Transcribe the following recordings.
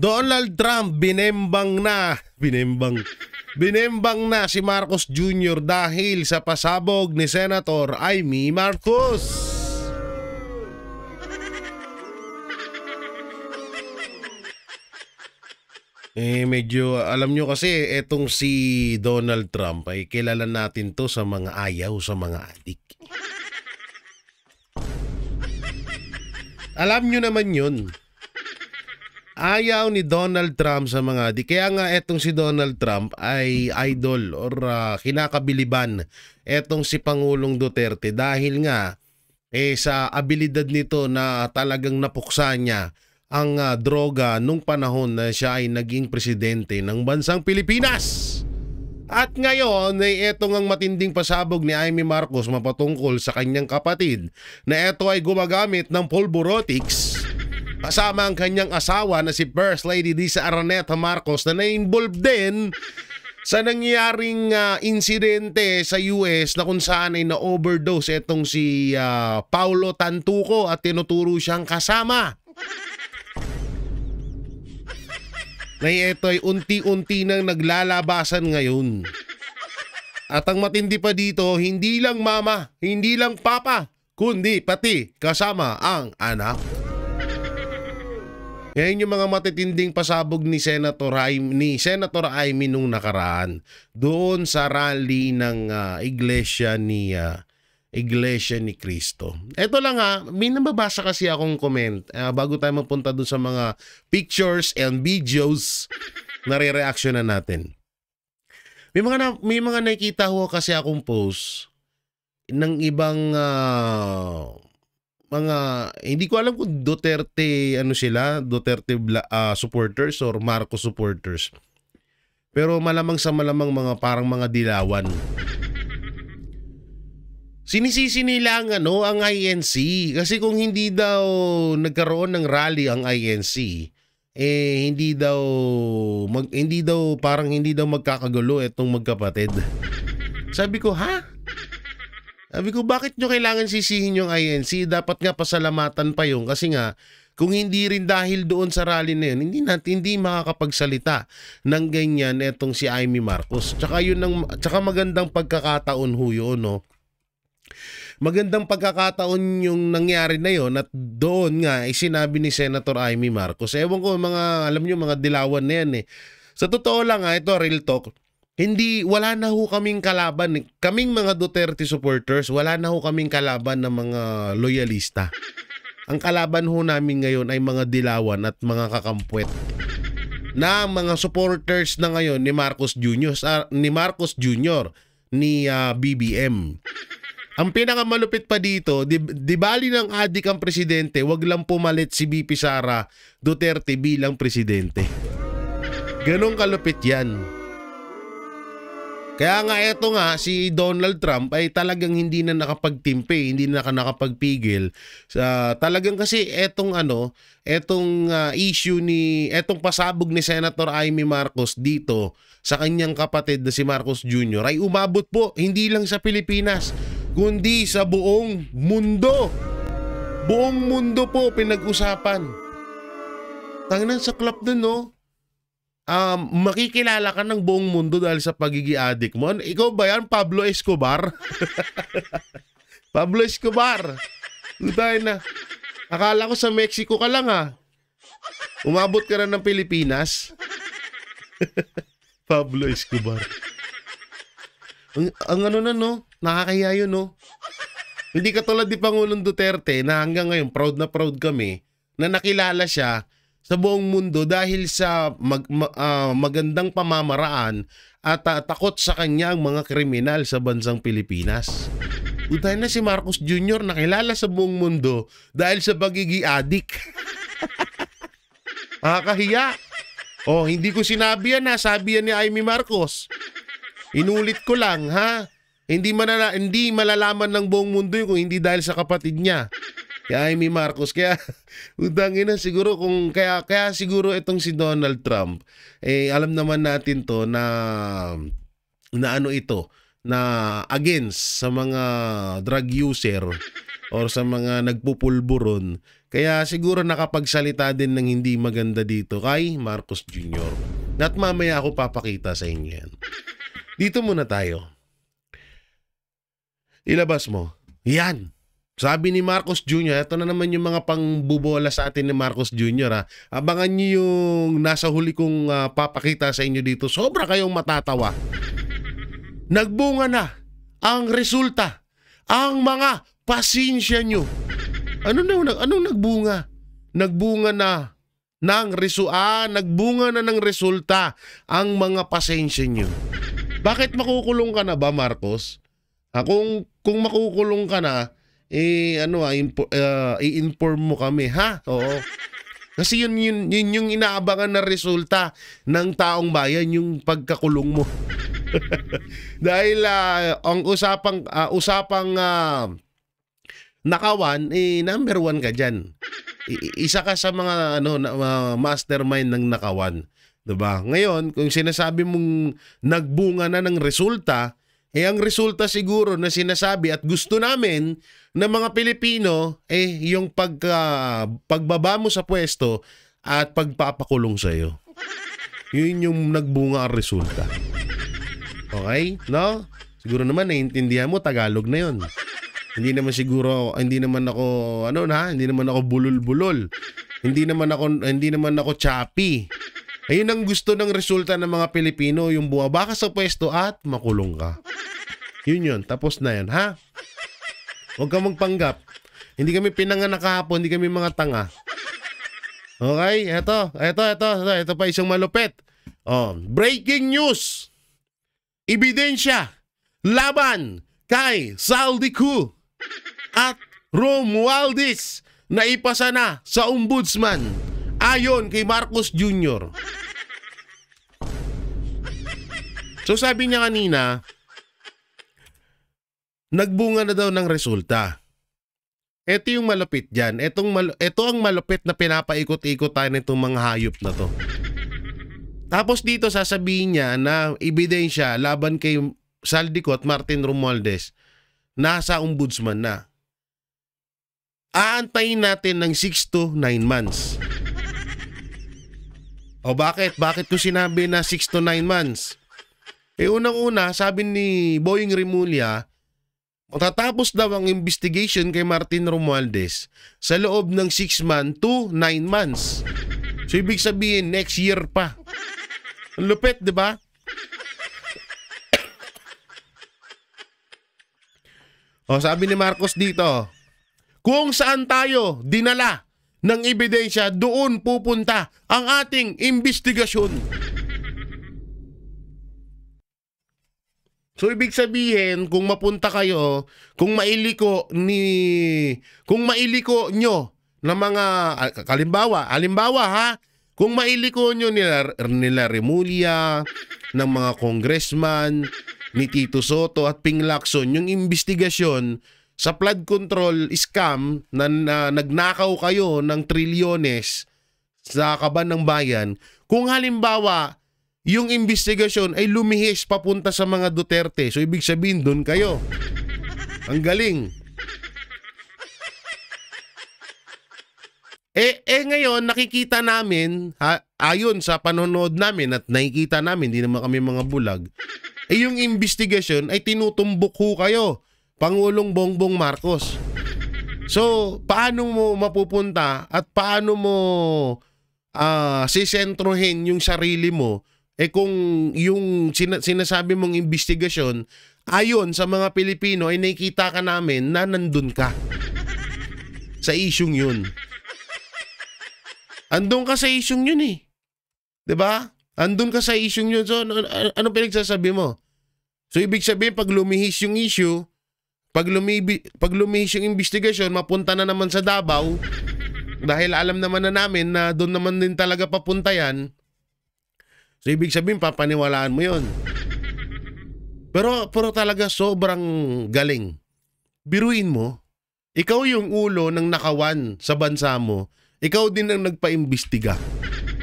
Donald Trump binembang na si Marcos Jr. dahil sa pasabog ni Senator Amy Marcos. Medyo alam nyo kasi etong si Donald Trump ay kilala natin to sa mga ayaw sa mga adik. Alam nyo naman yun. Ayaw ni Donald Trump sa mga adik. Kaya nga etong si Donald Trump ay idol or kinakabiliban etong si Pangulong Duterte dahil nga sa abilidad nito na talagang napuksa niya ang droga nung panahon na siya ay naging presidente ng bansang Pilipinas. At ngayon ay etong ang matinding pasabog ni Amy Marcos mapatungkol sa kanyang kapatid na eto ay gumagamit ng pulburotics kasama ang kanyang asawa na si First Lady Lisa Araneta Marcos na na-involve din sa nangyaring insidente sa US na kung saan ay na-overdose etong si Paulo Tantuco at tinuturo siyang kasama. Na ito ay unti-unti nang naglalabasan ngayon. At ang matindi pa dito, hindi lang mama, hindi lang papa, kundi pati kasama ang anak. Ngayon yung mga matitinding pasabog ni Senator Amy nung nakaraan doon sa rally ng Iglesia ni Cristo. Ito lang may nababasa kasi akong comment bago tayo mapunta doon sa mga pictures and videos na re-reactionan natin. May mga nakikita ho kasi akong post ng ibang mga hindi ko alam kung Duterte supporters or Marcos supporters. Pero malamang sa malamang mga parang mga dilawan. Sinisisi nila ang INC kasi kung hindi daw nagkaroon ng rally ang INC hindi daw magkakagulo itong magkapatid. Sabi ko, bakit nyo kailangan sisihin yung INC? Dapat nga pasalamatan pa yung kasi nga kung hindi rin dahil doon sa rally na yun, hindi makakapagsalita ng ganyan etong si Amy Marcos. Tsaka magandang pagkakataon ho yun, no? Magandang pagkakataon yung nangyari na yon at doon nga sinabi ni Senator Amy Marcos. Ewan ko alam nyo mga dilawan na yan Sa totoo lang ito real talk, wala na ho kaming kalaban. Kaming mga Duterte supporters, wala na ho kaming kalaban ng mga loyalista. Ang kalaban ho namin ngayon ay mga dilawan at mga kakampwet na mga supporters na ngayon ni Marcos Jr. ni BBM. Ang pinakamalupit pa dito, di bali ng adik ang presidente, wag lang pumalit si BP Sara Duterte bilang presidente. Ganong kalupit yan. Kaya nga eto si Donald Trump ay talagang hindi na nakapagtimpe, hindi na nakapagpigil. Talagang kasi etong issue etong pasabog ni Senator Amy Marcos dito sa kanyang kapatid na si Marcos Jr. ay umabot po hindi lang sa Pilipinas, kundi sa buong mundo. Buong mundo po pinag-usapan. Tanginan sa club dun, no? Makikilala ka ng buong mundo dahil sa pagiging addict mo. Ikaw ba yan? Pablo Escobar? Pablo Escobar. Tayo na. Akala ko sa Mexico ka lang Umabot ka na ng Pilipinas. Pablo Escobar. Ang nakakahiya yun, no? Hindi katulad ni Pangulong Duterte na hanggang ngayon proud na proud kami na nakilala siya sa buong mundo dahil sa magandang pamamaraan at takot sa kanya ang mga kriminal sa bansang Pilipinas. Utay na si Marcos Jr. nakilala sa buong mundo dahil sa pagiging adik. Nakakahiya. Hindi ko sinabi yan sabi yan ni Amy Marcos. Inulit ko lang Hindi malalaman ng buong mundo yun kung hindi dahil sa kapatid niya. Kaya Amy Marcos, kaya utangin na siguro kaya siguro itong si Donald Trump, alam naman natin to na against sa mga drug user or sa mga nagpupulburon. Kaya siguro nakapagsalita din ng hindi maganda dito kay Marcos Jr. At mamaya ako papakita sa inyo yan. Dito muna tayo. Ilabas mo. Yan. Sabi ni Marcos Jr., ito na naman yung mga pangbubola sa atin ni Marcos Jr. Ha. Abangan nyo yung nasa huli kong papakita sa inyo dito. Sobra kayong matatawa. Nagbunga na ang resulta. Ang mga pasensya nyo. Anong nagbunga? Nagbunga na nagbunga na ng resulta ang mga pasensya nyo. Bakit makukulong ka na ba, Marcos? Kung makukulong ka na, i-inform mo kami, ha? Oo. Kasi yun yung inaabangan na resulta ng taong bayan, yung pagkakulong mo. Dahil ang usapang nakawan, number 1 ka dyan. Isa ka sa mga mastermind ng nakawan. Diba? Ngayon, kung sinasabi mong nagbunga na ng resulta, ang resulta siguro na sinasabi at gusto namin ng mga Pilipino, yung pagbaba mo sa pwesto at pagpapakulong sa'yo. Yun yung nagbunga ang resulta. Okay? No? Siguro naman naiintindihan mo, Tagalog na yun. Hindi naman ako bulol-bulol. Hindi naman ako choppy. Ayun ang gusto ng resulta ng mga Pilipino, yung bumaba ka sa pwesto at makulong ka. Yun. Tapos na yan, ha? Huwag ka magpanggap. Hindi kami pinanganak kahapon, hindi kami mga tanga. Okay? Ito pa isang malupit. Breaking news. Ebidensya laban kay Saldico at Romualdez na ipasa na sa ombudsman ayon kay Marcos Jr. So sabi niya kanina, nagbunga na daw ng resulta. Ito yung malupit dyan. Ito ang malupit na pinapaikot-ikot tayo nitong mga hayop na to. Tapos dito sasabihin niya na ebidensya laban kay Saldico at Martin Romualdez nasa ombudsman na. Aantayin natin ng 6 to 9 months. O bakit? Bakit ko sinabi na 6 to 9 months? Unang-una, sabi ni Boying Rimulya, matatapos daw ang investigation kay Martin Romualdez sa loob ng 6 months to 9 months. So ibig sabihin, next year pa. Ang lupit, di ba? Sabi ni Marcos dito, kung saan tayo dinala ng ebidensya, doon pupunta ang ating investigasyon. So ibig sabihin, kung mapunta kayo, kung mailiko nyo ng mga halimbawa ha, kung mailiko nyo nila Remulla, ng mga congressman, ni Tito Soto at Ping Lacson, yung investigasyon sa flood control scam na nagnakaw kayo ng trilyones sa kaban ng bayan, kung halimbawa yung investigasyon ay lumihis papunta sa mga Duterte, so ibig sabihin doon kayo. Ang galing. Ngayon nakikita namin, ayon sa panonood namin at nakikita namin, hindi naman kami mga bulag, yung investigasyon ay tinutumbok ho kayo, Pangulong Bongbong Marcos. So, paano mo mapupunta at paano mo sisentrohin yung sarili mo kung yung sinasabi mong investigasyon ayon sa mga Pilipino ay nakikita ka namin na nandun ka sa isyung yun. Andun ka sa isyung yun eh. 'Di ba? Andun ka sa isyung yun. So, ano pinagsasabi mo? So, ibig sabihin, pag lumihis yung issue, pag lumihis yung investigasyon, mapunta na naman sa Davao, dahil alam naman na namin na doon naman din talaga papunta yan. So, ibig sabihin, papaniwalaan mo yun. Pero talaga sobrang galing. Biruin mo, ikaw yung ulo ng nakawan sa bansa mo, ikaw din ang nagpa-imbestiga.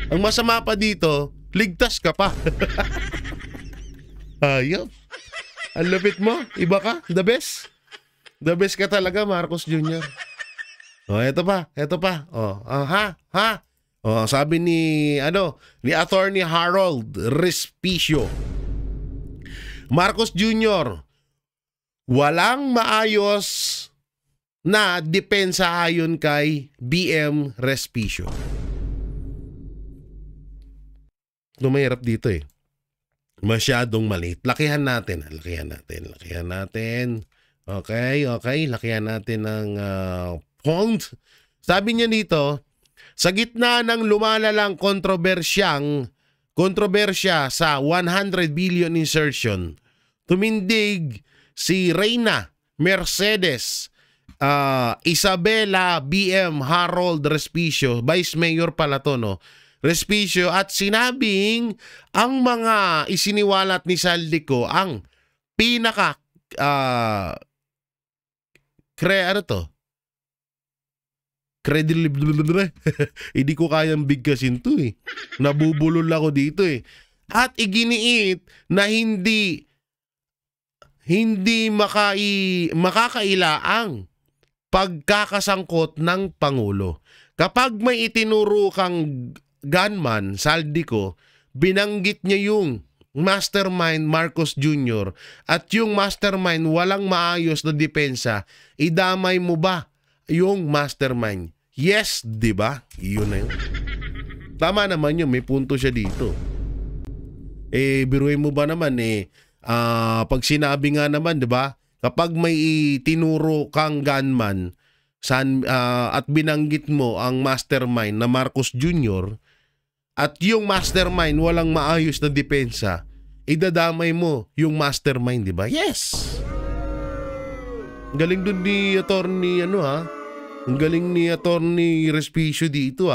Ang masama pa dito, ligtas ka pa. Ayop. Ang lupit mo. Iba ka. The best. The best ka talaga, Marcos Jr. Oh, eto pa, eto pa. Oh, ha? Oh, sabi ni Attorney Harold Respicio. Marcos Jr., walang maayos na depensa ayon kay BM Respicio. Mahirap dito eh. Masyadong maliit. Lakihan natin. Okay. Lakihan natin ng font. Sabi niya dito, sa gitna ng lumalalang kontrobersya sa 100 billion insertion, tumindig si Reyna Mercedes Isabela BM Harold Respicio, Vice Mayor pala to, no? Respicio, at sinabing ang mga isiniwalat ni Saldico ang pinaka credible. Hindi ko kayang bigkasin to eh. Nabubulol ako dito eh. At iginiit na hindi makakailaang pagkakasangkot ng Pangulo. Kapag may itinuro kang gunman, Saldico, binanggit niya yung mastermind Marcos Jr. at yung mastermind walang maayos na depensa, idamay mo ba yung mastermind? Yes, di ba? Yun na yun. Tama naman yun, may punto siya dito. Biruin mo ba naman pag sinabi nga naman, di ba? Kapag may tinuro kang gunman at binanggit mo ang mastermind na Marcos Jr., at yung mastermind walang maayos na depensa, idadamay mo yung mastermind, di ba? Yes! Galing dun ni Attorney Ang galing ni Attorney Respicio dito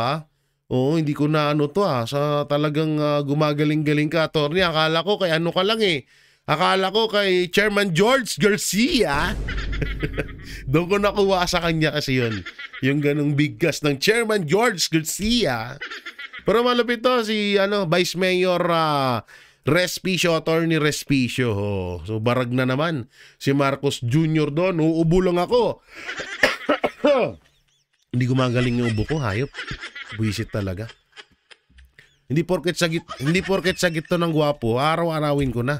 Oo, hindi ko na sa talagang gumagaling-galing ka, Attorney. Akala ko kay ka lang eh. Akala ko kay Chairman George Garcia. Doon ko nakuha sa kanya kasi yun. Yung ganong bigkas ng Chairman George Garcia. Pero malapit to si Vice Mayor Respicio, Attorney Respicio. So barag na naman si Marcos Jr. doon. Uubo lang ako. Hindi gumagaling yung ubo ko, hayop. Buisit talaga. Hindi porket sagit to ng gwapo, araw-arawin ko na.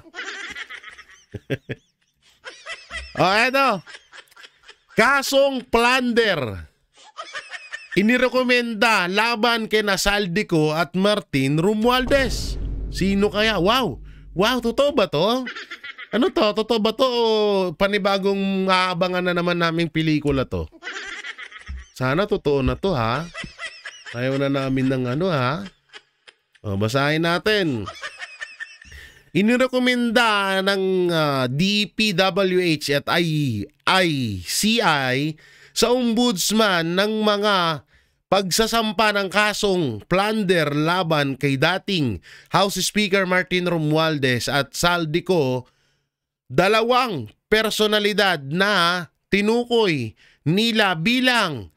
Eto. Kasong plunder. Inirekomenda laban kina Saldico at Martin Romualdez. Sino kaya? Wow, totoo ba to? Ano to? Totoo ba to o panibagong aabangan na naman naming pelikula to? Sana totoo na to ha. Ayaw na namin ng basahin natin. Inirekomenda ng DPWH at ICI sa ombudsman ng mga pagsasampa ng kasong plunder laban kay dating House Speaker Martin Romualdez at Saldico, dalawang personalidad na tinukoy nila bilang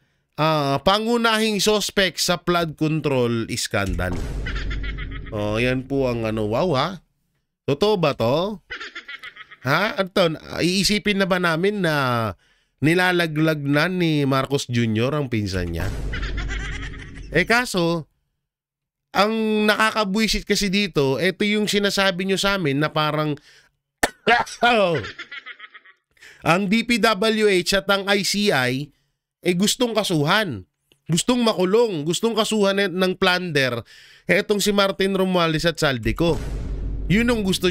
pangunahing suspect sa flood control scandal. Yan po ang wow ha. Totoo ba to? Ha? Anton, iisipin na ba namin na nilalaglag na ni Marcos Jr. ang pinsan niya? Kaso, ang nakakabwisit kasi dito, ito yung sinasabi nyo sa amin na parang ang DPWH at ang ICI gustong kasuhan, gustong makulong, gustong kasuhan ng plunder etong si Martin Romualdez at Saldico. Yun ang gusto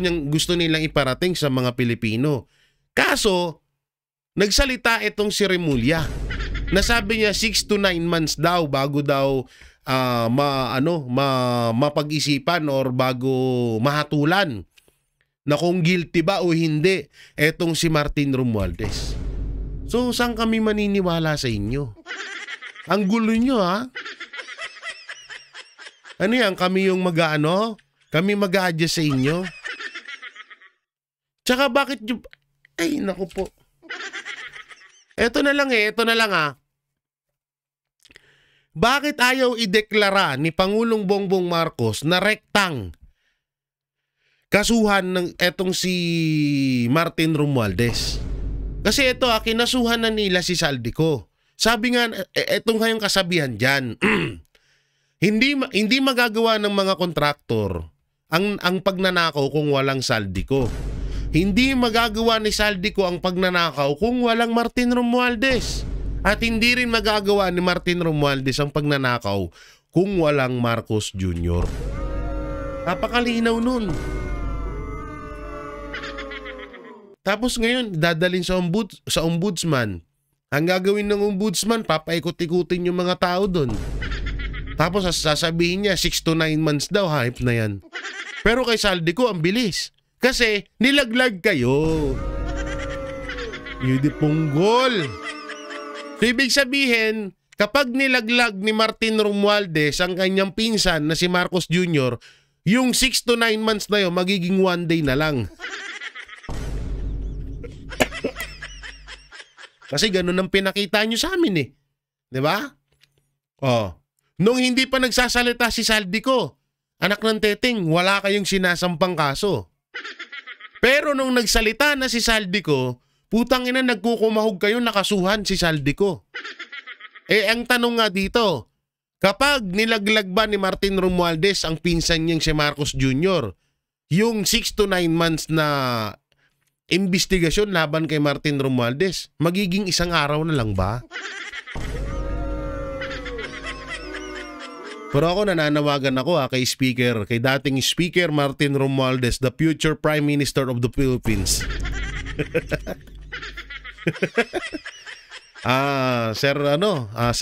nilang iparating sa mga Pilipino. Kaso, nagsalita itong si Remulla. Nasabi niya 6 to 9 months daw bago daw mapag-isipan or bago mahatulan na kung guilty ba o hindi etong si Martin Romualdez. So, saan kami maniniwala sa inyo? Ang gulo nyo, ha? Ano yan? Kami yung Kami mag-a-adjust sa inyo? Tsaka bakit nyo... Ay, naku po. Ito na lang Bakit ayaw ideklara ni Pangulong Bongbong Marcos na rektang kasuhan ng etong si Martin Romualdez? Kasi ito, kinasuhan na nila si Saldico. Sabi nga, etong ngayong kasabihan dyan, hindi magagawa ng mga kontraktor ang pagnanakaw kung walang Saldico. Hindi magagawa ni Saldico ang pagnanakaw kung walang Martin Romualdez. At hindi rin magagawa ni Martin Romualdez ang pagnanakaw kung walang Marcos Jr. Napakalinaw nun. Tapos ngayon, dadalhin sa ombudsman. Ang gagawin ng ombudsman, papaikot-ikutin yung mga tao doon. Tapos sasabihin niya, 6 to 9 months daw, hype na yan. Pero kay Saldico, ang bilis. Kasi nilaglag kayo. Yun punggol. So ibig sabihin, kapag nilaglag ni Martin Romualdez ang kanyang pinsan na si Marcos Jr., yung 6 to 9 months na yun, magiging 1 day na lang. Kasi ganun ang pinakita nyo sa amin eh. Diba? Oh. Nung hindi pa nagsasalita si Saldico, anak ng teteng, wala kayong sinasampang kaso. Pero nung nagsalita na si Saldico, putang ina, nagkukumahog kayo, nakasuhan si Saldico. Ang tanong nga dito, kapag nilaglag ba ni Martin Romualdez ang pinsan niyang si Marcos Jr., yung 6 to 9 months na investigasyon laban kay Martin Romualdez, magiging 1 araw na lang ba? Pero ako nananawagan ako kay dating Speaker Martin Romualdez, the future Prime Minister of the Philippines. Sir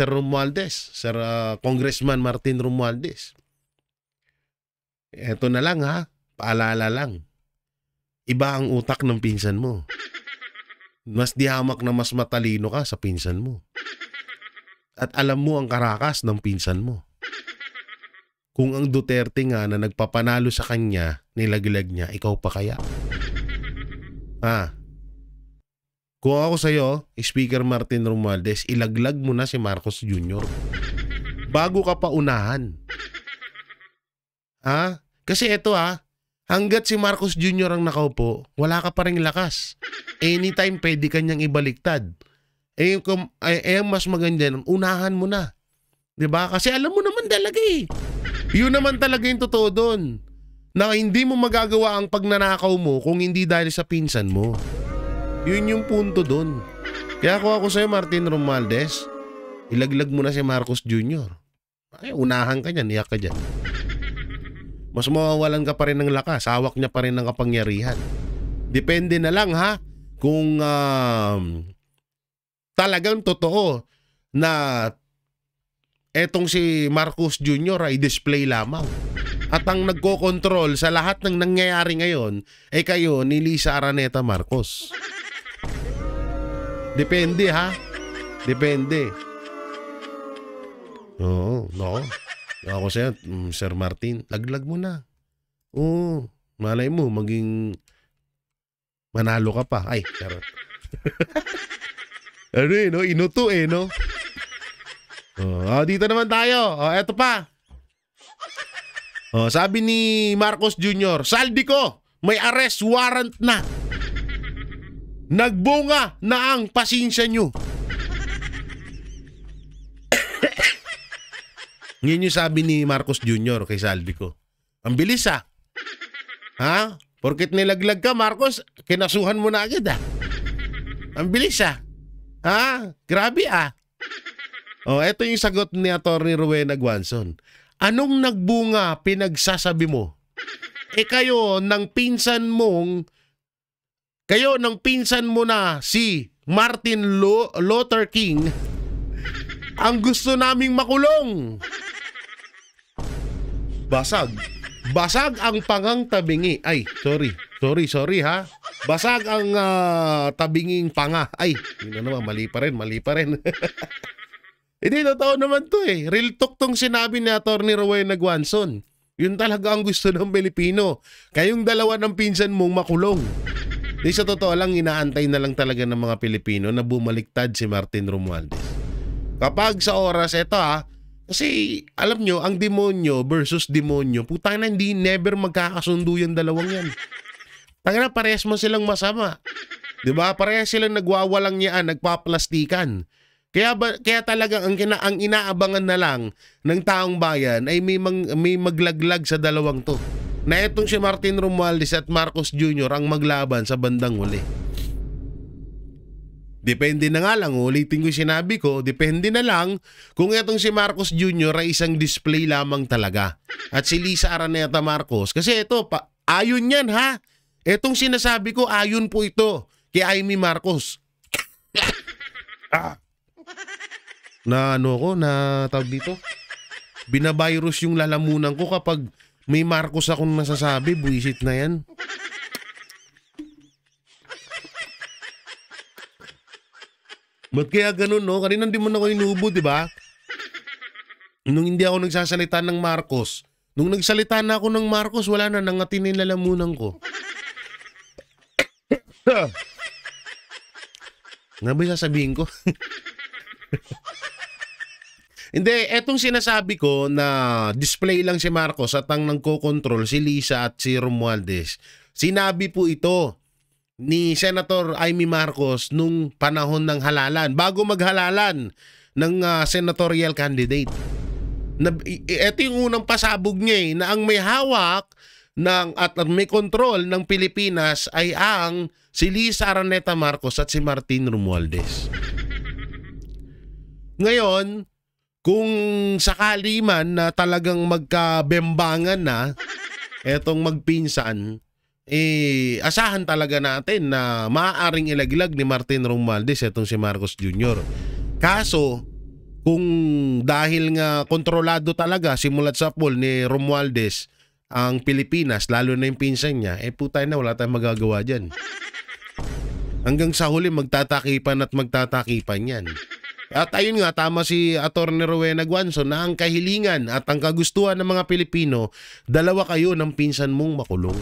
Romualdez, Sir Congressman Martin Romualdez. Eto na lang paalala lang. Iba ang utak ng pinsan mo. Mas dihamak na mas matalino ka sa pinsan mo. At alam mo ang karakas ng pinsan mo. Kung ang Duterte nga na nagpapanalo sa kanya, nilaglag niya, ikaw pa kaya? Kung ako sa'yo, Speaker Martin Romualdez, ilaglag mo na si Marcos Jr. Bago ka pa unahan. Kasi eto hanggat si Marcos Jr. ang nakaupo, wala ka pa ring lakas. Anytime pwede kanyang ibaliktad. Ang mas maganda, unahan mo na. Diba? Kasi alam mo naman talaga Yun naman talaga yung totoo doon. Na hindi mo magagawa ang pagnanakaw mo kung hindi dahil sa pinsan mo. Yun yung punto doon. Kaya kung ako sa'yo, Martin Romualdez, ilaglag mo na si Marcos Jr. Unahan ka dyan, iyak ka dyan. Mas mawawalan ka pa rin ng lakas, hawak niya pa rin ng kapangyarihan. Depende na lang kung talagang totoo na etong si Marcos Jr. ay display lamang. At ang nagko-control sa lahat ng nangyayari ngayon ay kayo ni Lisa Araneta Marcos. Depende Depende. Oo, no. Ako sa'yo, Sir Martin, laglag mo na. Oo, malay mo, maging manalo ka pa. Ay, charot. No? Inuto no? Dito naman tayo. Eto pa. Sabi ni Marcos Jr., Saldico, may arrest warrant na. Nagbunga na ang pasensya nyo. Yun yung sabi ni Marcos Jr. kay Saldico. Ang bilis Porket nilaglag ka, Marcos, kinasuhan mo na agad Ang bilis Grabe eto yung sagot ni Atty. Rowena Guanzon. Anong nagbunga pinagsasabi mo? Kayo ng pinsan mo na si Martin Luther King ang gusto naming makulong. Basag ang pangang tabingi. Ay, sorry Basag ang tabinging panga. Ay, yun na naman, mali pa rin. Hindi, totoo naman to Real talk tong sinabi ni Atty. Rowena Guanzon. Yun talaga ang gusto ng Pilipino. Kayong dalawa ng pinsan mong makulong. Di sa totoo lang, inaantay na lang talaga ng mga Pilipino na bumaliktad si Martin Romualdez. Kapag sa oras, eto kasi alam nyo, ang demonyo versus demonyo, putang na hindi never magkakasundo yung dalawang yan. Tangina, parehas mo silang masama. Diba? Parehas silang nagwawalang niyaan, nagpaplastikan. Kaya talagang ang inaabangan na lang ng taong bayan ay may maglaglag sa dalawang to. Na itong si Martin Romualdez at Marcos Jr. ang maglaban sa bandang huli. Depende na nga lang, ulitin ko yung sinabi ko, depende na lang kung itong si Marcos Jr. ay isang display lamang talaga. At si Lisa Araneta Marcos, kasi ito, ayon yan ha. Itong sinasabi ko, ayon po ito kay Amy Marcos. Na tawag dito? Binavirus yung lalamunan ko kapag may Marcos akong nasasabi, buwisit na yan. Ba't kaya ganun, no? Kanina hindi mo na ako inubo, di ba? Nung hindi ako nagsasalita ng Marcos, nung nagsalita na ako ng Marcos, wala na, nangatin yung lalamunan ko. Nga ba sasabihin ko? Hindi, etong sinasabi ko na display lang si Marcos at ang nagko-control si Lisa at si Romualdez. Sinabi po ito ni Senator Amy Marcos nung panahon ng halalan, bago maghalalan ng senatorial candidate. Ito yung unang pasabog niya na ang may hawak at may control ng Pilipinas ay ang si Lisa Araneta Marcos at si Martin Romualdez. Ngayon, kung sakali man na talagang magkabembangan na etong magpinsan, asahan talaga natin na maaaring ilaglag ni Martin Romualdez etong si Marcos Jr. Kaso, kung dahil nga kontrolado talaga simulat sa poll ni Romualdez ang Pilipinas, lalo na yung pinsan niya, putay na, wala tayong magagawa dyan. Hanggang sa huli magtatakipan at magtatakipan yan. At ayun nga, tama si Atty. Rowena Guanzon na ang kahilingan at ang kagustuhan ng mga Pilipino, dalawa kayo ng pinsan mong makulong.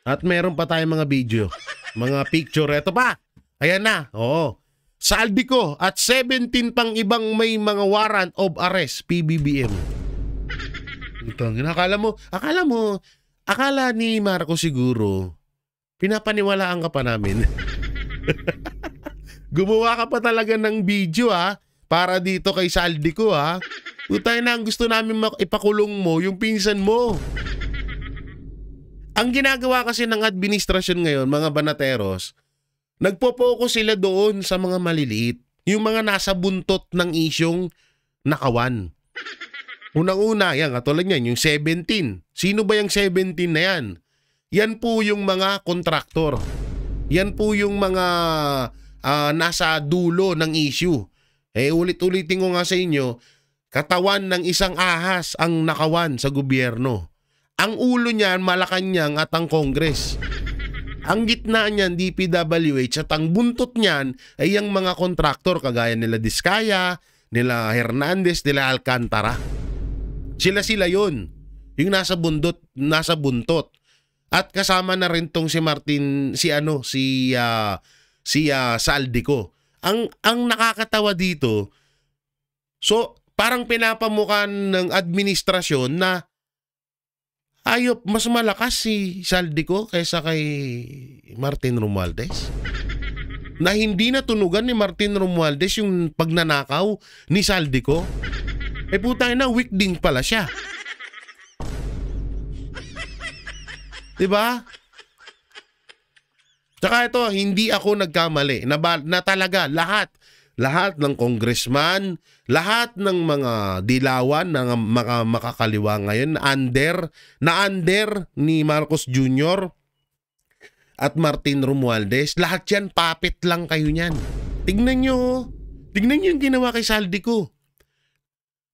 At meron pa tayong mga video, mga picture. Ito pa, ayan na, oo. Saldico at 17 pang ibang may mga warrant of arrest, PBBM. Ito, akala ni Marcos siguro, pinapaniwalaan ka pa namin. Gumawa ka pa talaga ng video para dito kay Saldico Utay na, ang gusto namin ipakulong mo yung pinsan mo. Ang ginagawa kasi ng administrasyon ngayon, mga banateros, nagpo-focus sila doon sa mga maliliit. Yung mga nasa buntot ng isyong nakawan. Unang-una, yan, katulad niyan, yung 17. Sino ba yung 17 na yan? Yan po yung mga kontraktor. Yan po yung mga nasa dulo ng issue. Ulit-ulitin ko nga sa inyo, katawan ng isang ahas ang nakawan sa gobyerno. Ang ulo niyan, Malacanang at ang Congress. Ang gitna niyan, DPWH, at ang buntot niyan ay yung mga kontraktor kagaya nila Diskaya, nila Hernandez, nila Alcantara. Sila yun. Yung nasa buntot. At kasama na rin tong si Martin, si Saldico. Ang nakakatawa dito, so parang pinapamukan ng administrasyon na mas malakas si Saldico kaysa kay Martin Romualdez. Na hindi natunugan ni Martin Romualdez yung pagnanakaw ni Saldico. Putang na, weak din pala siya. Diba? Tsaka ito, hindi ako nagkamali na talaga lahat ng congressman, lahat ng mga dilawan ng mga makakaliwa ngayon na under ni Marcos Jr. at Martin Romualdez, lahat yan, papit lang kayo niyan. Tignan nyo yung ginawa kay Saldico.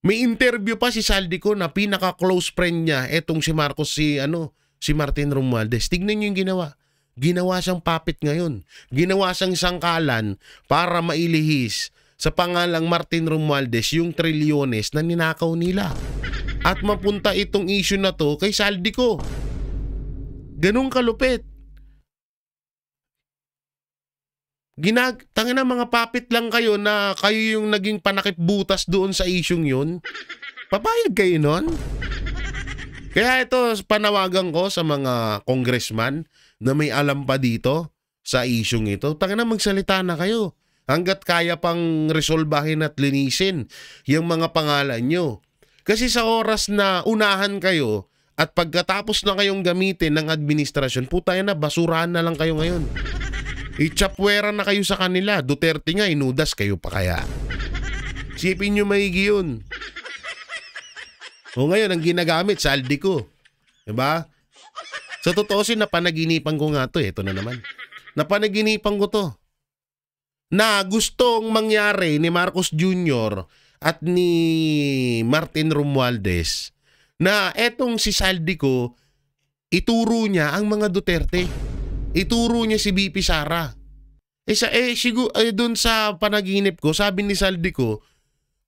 May interview pa si Saldico na pinaka-close friend niya, etong si Marcos, si Martin Romualdez. Tignan nyo yung ginawa. Ginawa siyang papit ngayon. Ginawa siyang sangkalan para mailihis sa pangalang Martin Romualdez yung trilyones na ninakaw nila. At mapunta itong issue na to kay Saldico. Ganun kalupit. Tangina, mga papit lang kayo na kayo yung naging panakip butas doon sa isyung yun. Papayag kayo nun? Kaya ito, panawagan ko sa mga congressman, na may alam pa dito sa isyung ito. Tangina, magsalita na kayo. Hanggat kaya pang resolbahin at linisin yung mga pangalan nyo. Kasi sa oras na unahan kayo at pagkatapos na kayong gamitin ng administrasyon, putaya na, basurahan na lang kayo ngayon. Ichapwera na kayo sa kanila. Duterte nga, inudas kayo pa kaya. Sipin nyo maigi yun. O ngayon, ang ginagamit, saldi ko. Diba? Sa totoo napanaginipan ko nga to. Ito na naman. Napanaginipan ko to. Na gustong mangyari ni Marcos Jr. at ni Martin Romualdez na etong si Saldico, ituro niya ang mga Duterte. Ituro niya si BP Sara. Siguro, dun sa panaginip ko, sabi ni Saldico,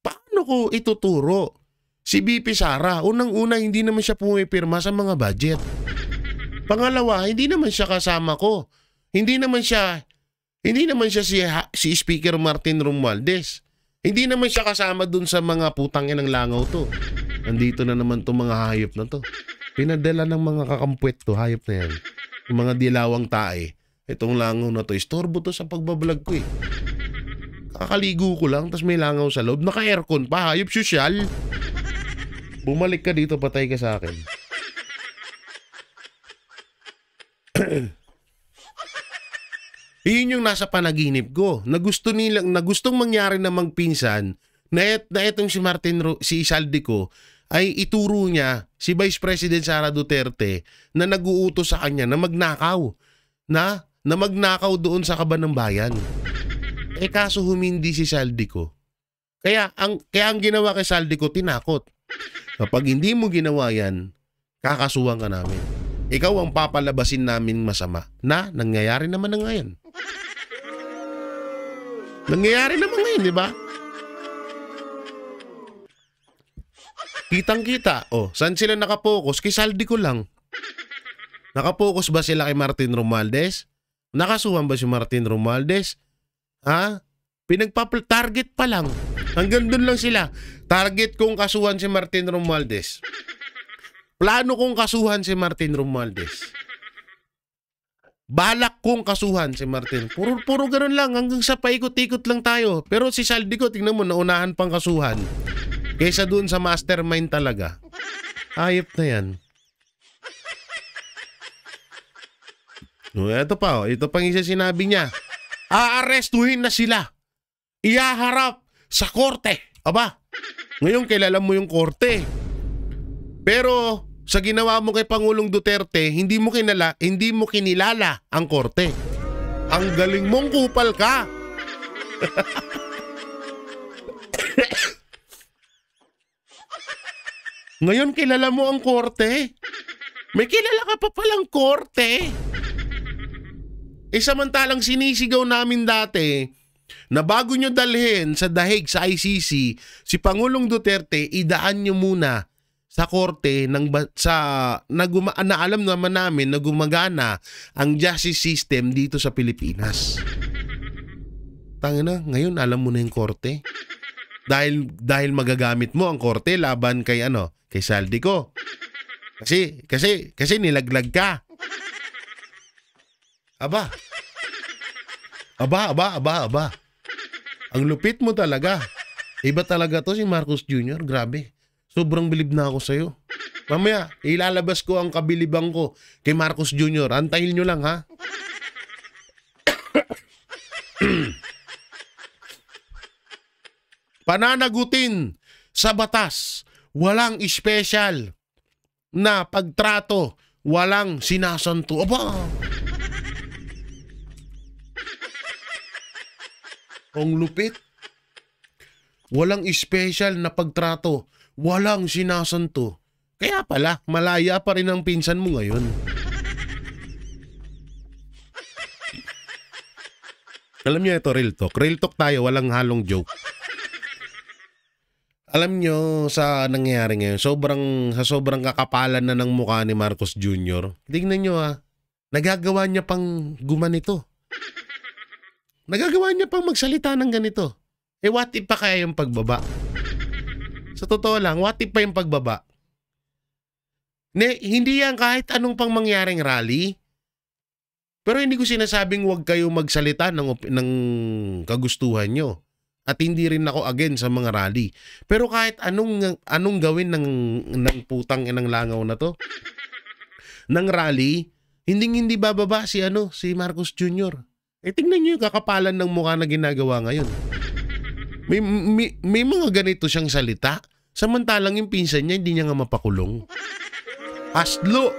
paano ko ituturo si BP Sara? Unang-una, hindi naman siya pumipirma sa mga budget. Pangalawa, hindi naman siya kasama ko. Hindi naman siya si Speaker Martin Romualdez. Hindi naman siya kasama dun sa mga putangin ng langaw to. Nandito na naman itong mga hayop na to. Pinadala ng mga kakampwet to, hayop na yan. Yung mga dilawang tae. Itong langaw na to, istorbo to sa pagbablog ko eh. Kakaligo ko lang, tas may langaw sa loob. Naka-aircon pa, hayop sosyal. Bumalik ka dito, patay ka sa akin. Iyon yung nasa panaginip ko. Na gustong mangyari na magpinsan na itong si Saldico ay ituro niya si Vice President Sara Duterte na nag-uutos sa kanya na magnakaw. Na magnakaw doon sa kaban ng bayan. Kaso humindi si Saldico. Kaya ang ginawa kay Saldico, tinakot. Kapag hindi mo ginawa yan, kakasuhan ka namin. Ikaw ang papalabasin namin masama. Na nangyayari naman na ngayon. Nangyayari naman ngayon, di ba? Kitang-kita. Saan sila nakapokus? Kay Saldico lang. Nakapokus ba sila kay Martin Romualdez? Nakasuhan ba si Martin Romualdez? Ha? Target pa lang. Hanggang dun lang sila. Target kong kasuhan si Martin Romualdez. Plano kong kasuhan si Martin Romualdez. Balak kong kasuhan si Martin. Puro ganun lang. Hanggang sa paikot-ikot lang tayo. Pero si Saldico, tingnan mo, naunahan pang kasuhan. Kaysa dun sa mastermind talaga. Ayop na yan. Ito pa. Ito pang isa sinabi niya. Aarestuhin na sila. Ihaharap sa korte. Aba, ngayon kilala mo yung korte. Pero sa ginawa mo kay Pangulong Duterte, hindi mo kinilala ang korte. Ang galing mong kupal ka. Ngayon kilala mo ang korte. May kilala ka pa palang korte. Samantalang sinisigaw namin dati na bago nyo dalhin sa dahig sa ICC, si Pangulong Duterte, idaan nyo muna sa korte na alam naman namin na gumagana ang justice system dito sa Pilipinas. Tangina, ngayon alam mo na yung korte. Dahil magagamit mo ang korte laban kay Saldico. Kasi nilaglag ka. Aba. Ang lupit mo talaga. Iba talaga to si Marcos Jr. Grabe. Sobrang bilib na ako sa'yo. Mamaya, ilalabas ko ang kabilibang ko kay Marcos Jr. Antayin nyo lang, ha? Pananagutin sa batas. Walang espesyal na pagtrato. Walang sinasanto. Aba! Ang lupit. Walang espesyal na pagtrato. Walang sinasanto. Kaya pala, malaya pa rin ang pinsan mo ngayon. Alam niyo ito, real talk. Real talk tayo, walang halong joke. Alam niyo sa nangyayari ngayon, sobrang kakapalan na ng mukha ni Marcos Jr. Tingnan niyo nagagawa niya pang gumanito. Nagagawa niya pang magsalita ng ganito. What if pa kaya yung pagbaba? Sa totoo lang, what if pa yung pagbaba? Hindi yan kahit anong pang mangyaring rally. Pero hindi ko sinasabing huwag kayo magsalita ng kagustuhan nyo. At hindi rin ako against sa mga rally. Pero kahit anong gawin ng putang inang langaw na to, ng rally, hindi bababa si Marcos Jr. Tingnan nyo yung kakapalan ng mukha na ginagawa ngayon. May mga ganito siyang salita. Samantalang yung pinsan niya, hindi niya nga mapakulong. Aslo,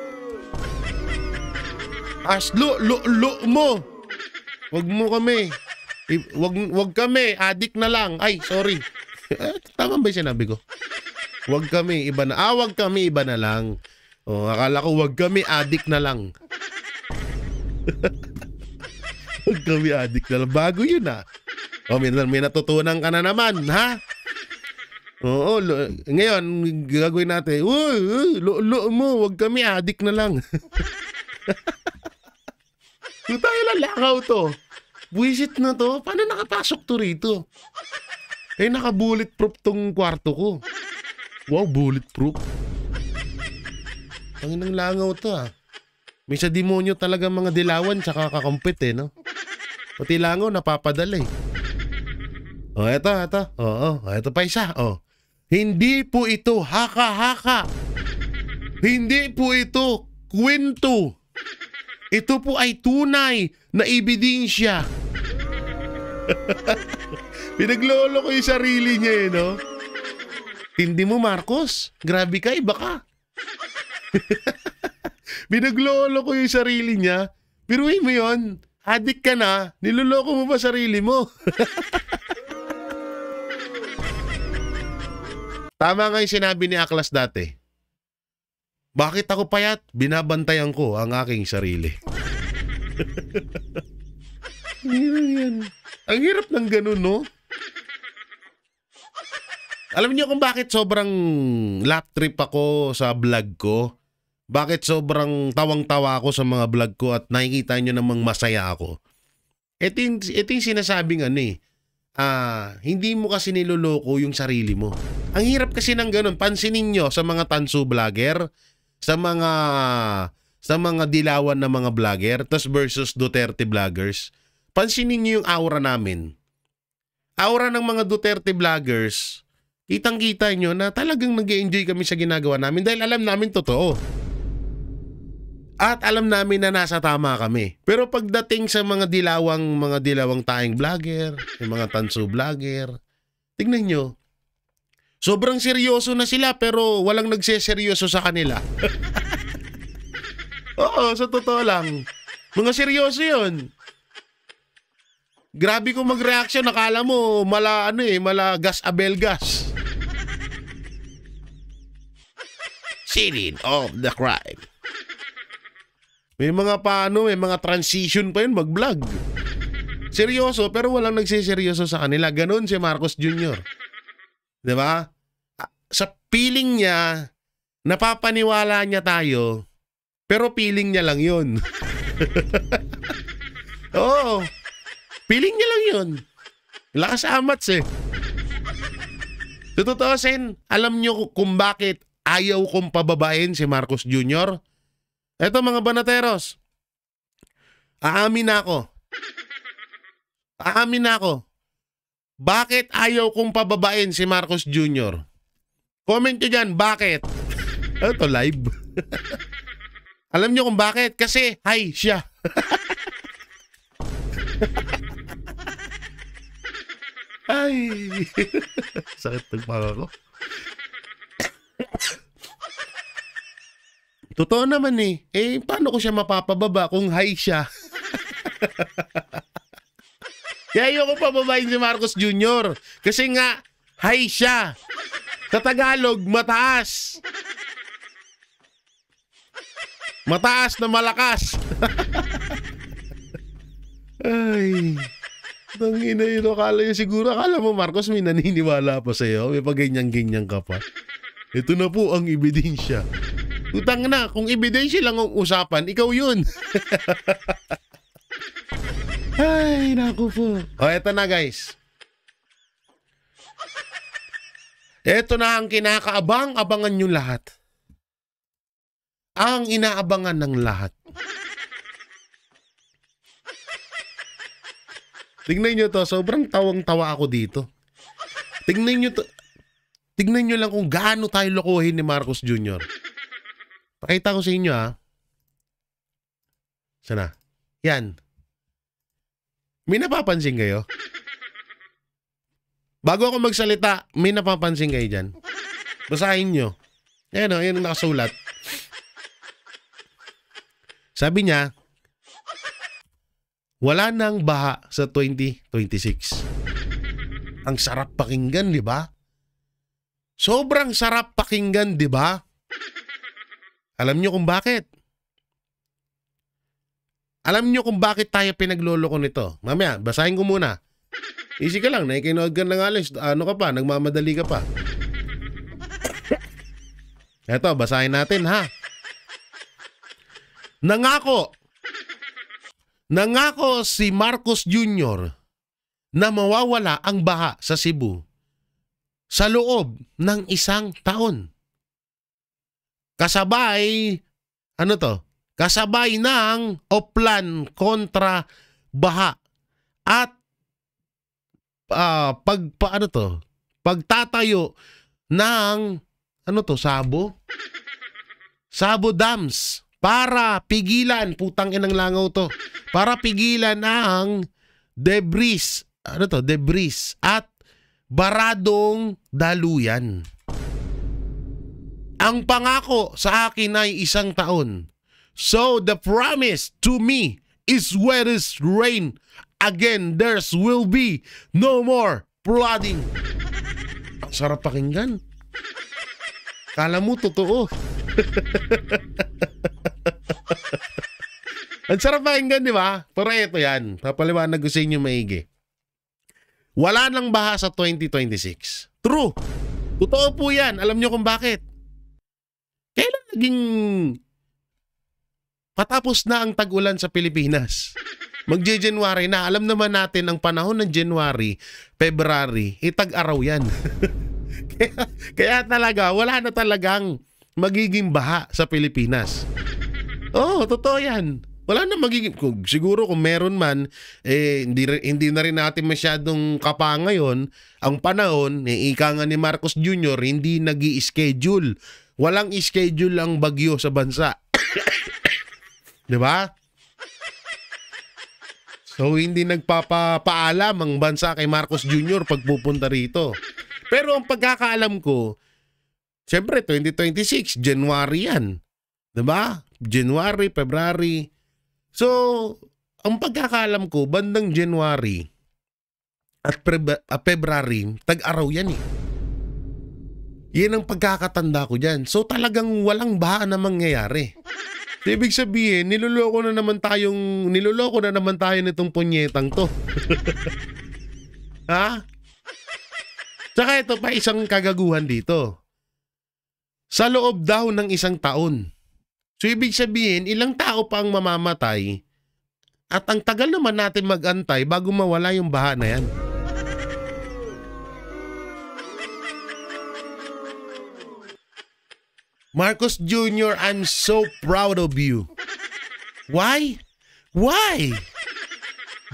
lo mo. Wag mo kami. Wag kami, adik na lang. Ay, sorry. Tama ba yung sinabi ko? Wag kami, iba na. Wag kami, iba na lang. Akala ko wag kami, adik na lang. Wag kami, adik na lang. Bago yun may natutunan ka na naman, ha? Oo, ngayon, gagawin natin. Lo mo, wag kami, adik na lang. Tayo lang lakaw to. Buisit na to. Paano nakapasok to rito? Naka-bulletproof tong kwarto ko. Wow, bulletproof. Ang inang langaw to May sa demonyo talaga mga dilawan tsaka kakumpit no? Pati langaw napapadala eto. Eto pa isa. Hindi po ito haka-haka. Hindi po ito kwento. Ito po ay tunay na ebidensya. Pinaglolo ko yung sarili niya no? Hindi mo, Marcos. Grabe ka, iba ka. Pinaglolo ko yung sarili niya. Piruin mo yun. Adik ka na. Niloloko mo ba sarili mo? Tama nga yung sinabi ni Aklas dati. Bakit ako payat? Binabantayan ko ang aking sarili. Ang hirap ng ganun, no? Alam niyo kung bakit sobrang lap trip ako sa vlog ko? Bakit sobrang tawang-tawa ako sa mga vlog ko at nakikita niyo namang masaya ako? Ito yung sinasabing hindi mo kasi niloloko yung sarili mo. Ang hirap kasi ng ganun. Pansinin niyo sa mga tansu vlogger, sa mga dilawan na mga vlogger, tas versus Duterte vloggers. Pansinin niyo yung aura namin. Aura ng mga Duterte vloggers, kitang-kita nyo na talagang nag-enjoy kami sa ginagawa namin dahil alam namin totoo. At alam namin na nasa tama kami. Pero pagdating sa mga dilawang tayong vlogger, yung mga tanso vlogger, tignan nyo, sobrang seryoso na sila pero walang nagseseryoso sa kanila. Oo, sa totoo lang. Mga seryoso yun. Grabe kung mag-reaction, nakala mo mala gas abelgas. Scene of the crime. May mga may mga transition pa yun mag-vlog. Seryoso pero walang nagsiseryoso sa kanila. Ganun si Marcos Jr. Diba? Sa feeling niya, napapaniwala niya tayo, pero feeling niya lang yun. Oo. Feeling niya lang yun. Lakas amats So, totoo alam niyo kung bakit ayaw kong pababain si Marcos Jr.? Eto mga banateros, aamin ako. Bakit ayaw kong pababain si Marcos Jr.? Comment nyo dyan, bakit? Ito live. Alam nyo kung bakit? Kasi hi siya. Ay. Sakit ng panga ko. Totoo naman paano ko siya mapapababa kung hi siya? Kaya ayoko pababain si Marcos Jr. Kasi nga, hi siya. Sa Tagalog, mataas. Mataas na malakas. Ay. Tangina yun. Akala mo, Marcos, may naniniwala pa sa'yo. May paganyan-ganyan ka pa. Ito na po ang ebidensya. Utang na, kung ebidensya lang ang usapan, ikaw yun. Ay, naku po. Eto na guys. Eto na ang kinakaabang-abangan nyo lahat. Ang inaabangan ng lahat. Tingnan nyo to, sobrang tawang-tawa ako dito. Tingnan nyo to. Tingnan nyo lang kung gaano tayo lokohin ni Marcos Jr. Pakita ko sa inyo Sana? Yan. May napapansin kayo? Bago ako magsalita, may napapansin kayo dyan? Basahin nyo. Ayan o, yan ang nakasulat. Sabi niya, wala nang baha sa 2026. Ang sarap pakinggan, di ba? Sobrang sarap pakinggan, di ba? Alam nyo kung bakit? Alam nyo kung bakit tayo pinagloloko nito? Mamaya, basahin ko muna. Easy ka lang, nakikinood ka ng alis. Ano ka pa? Nagmamadali ka pa. Eto, basahin natin ha. Nangako si Marcos Jr. na mawawala ang baha sa Cebu sa loob ng 1 taon. Kasabay, kasabay ng Oplan kontra baha at pagtatayo ng Sabo Dams para pigilan, putang inang langaw to, para pigilan ang debris at baradong daluyan. Ang pangako sa akin ay 1 taon. So the promise to me is when it's rain again, there will be no more flooding. Ang sarap pakinggan. Kala mo totoo. Ang sarap pakinggan, di ba? Pero ito yan. Papaliwanag ko sa inyo maigi. Wala nang baha sa 2026. True. Totoo po yan. Alam nyo kung bakit? Kailan naging patapos na ang tag-ulan sa Pilipinas? Magje-January na. Alam naman natin ang panahon ng January, February, tag-araw yan. kaya talaga, wala na talagang magiging baha sa Pilipinas. Oo, totoo yan. Wala na magiging, siguro kung meron man, hindi na rin natin masyadong kapa ngayon. Ang panahon, ika nga ni Marcos Jr., hindi nag-i-schedule. Walang i-schedule ang bagyo sa bansa. Di ba? So, hindi nagpapaalam ang bansa kay Marcos Jr. pag pupunta rito. Pero ang pagkakaalam ko, siyempre 2026, January yan. Diba? January, February. So, ang pagkakaalam ko, bandang January at February, tag-araw yan eh. Yan ang pagkakatanda ko dyan. So, talagang walang baha na mangyayari. So, ibig sabihin, niloloko na naman tayo nitong punyetang to. Ha? Tsaka ito pa isang kagaguhan dito. Sa loob daw ng 1 taon. So, ibig sabihin, ilang tao pa ang mamamatay at ang tagal naman natin mag-antay bago mawala yung baha na yan. Marcos Jr., I'm so proud of you. Why? Why?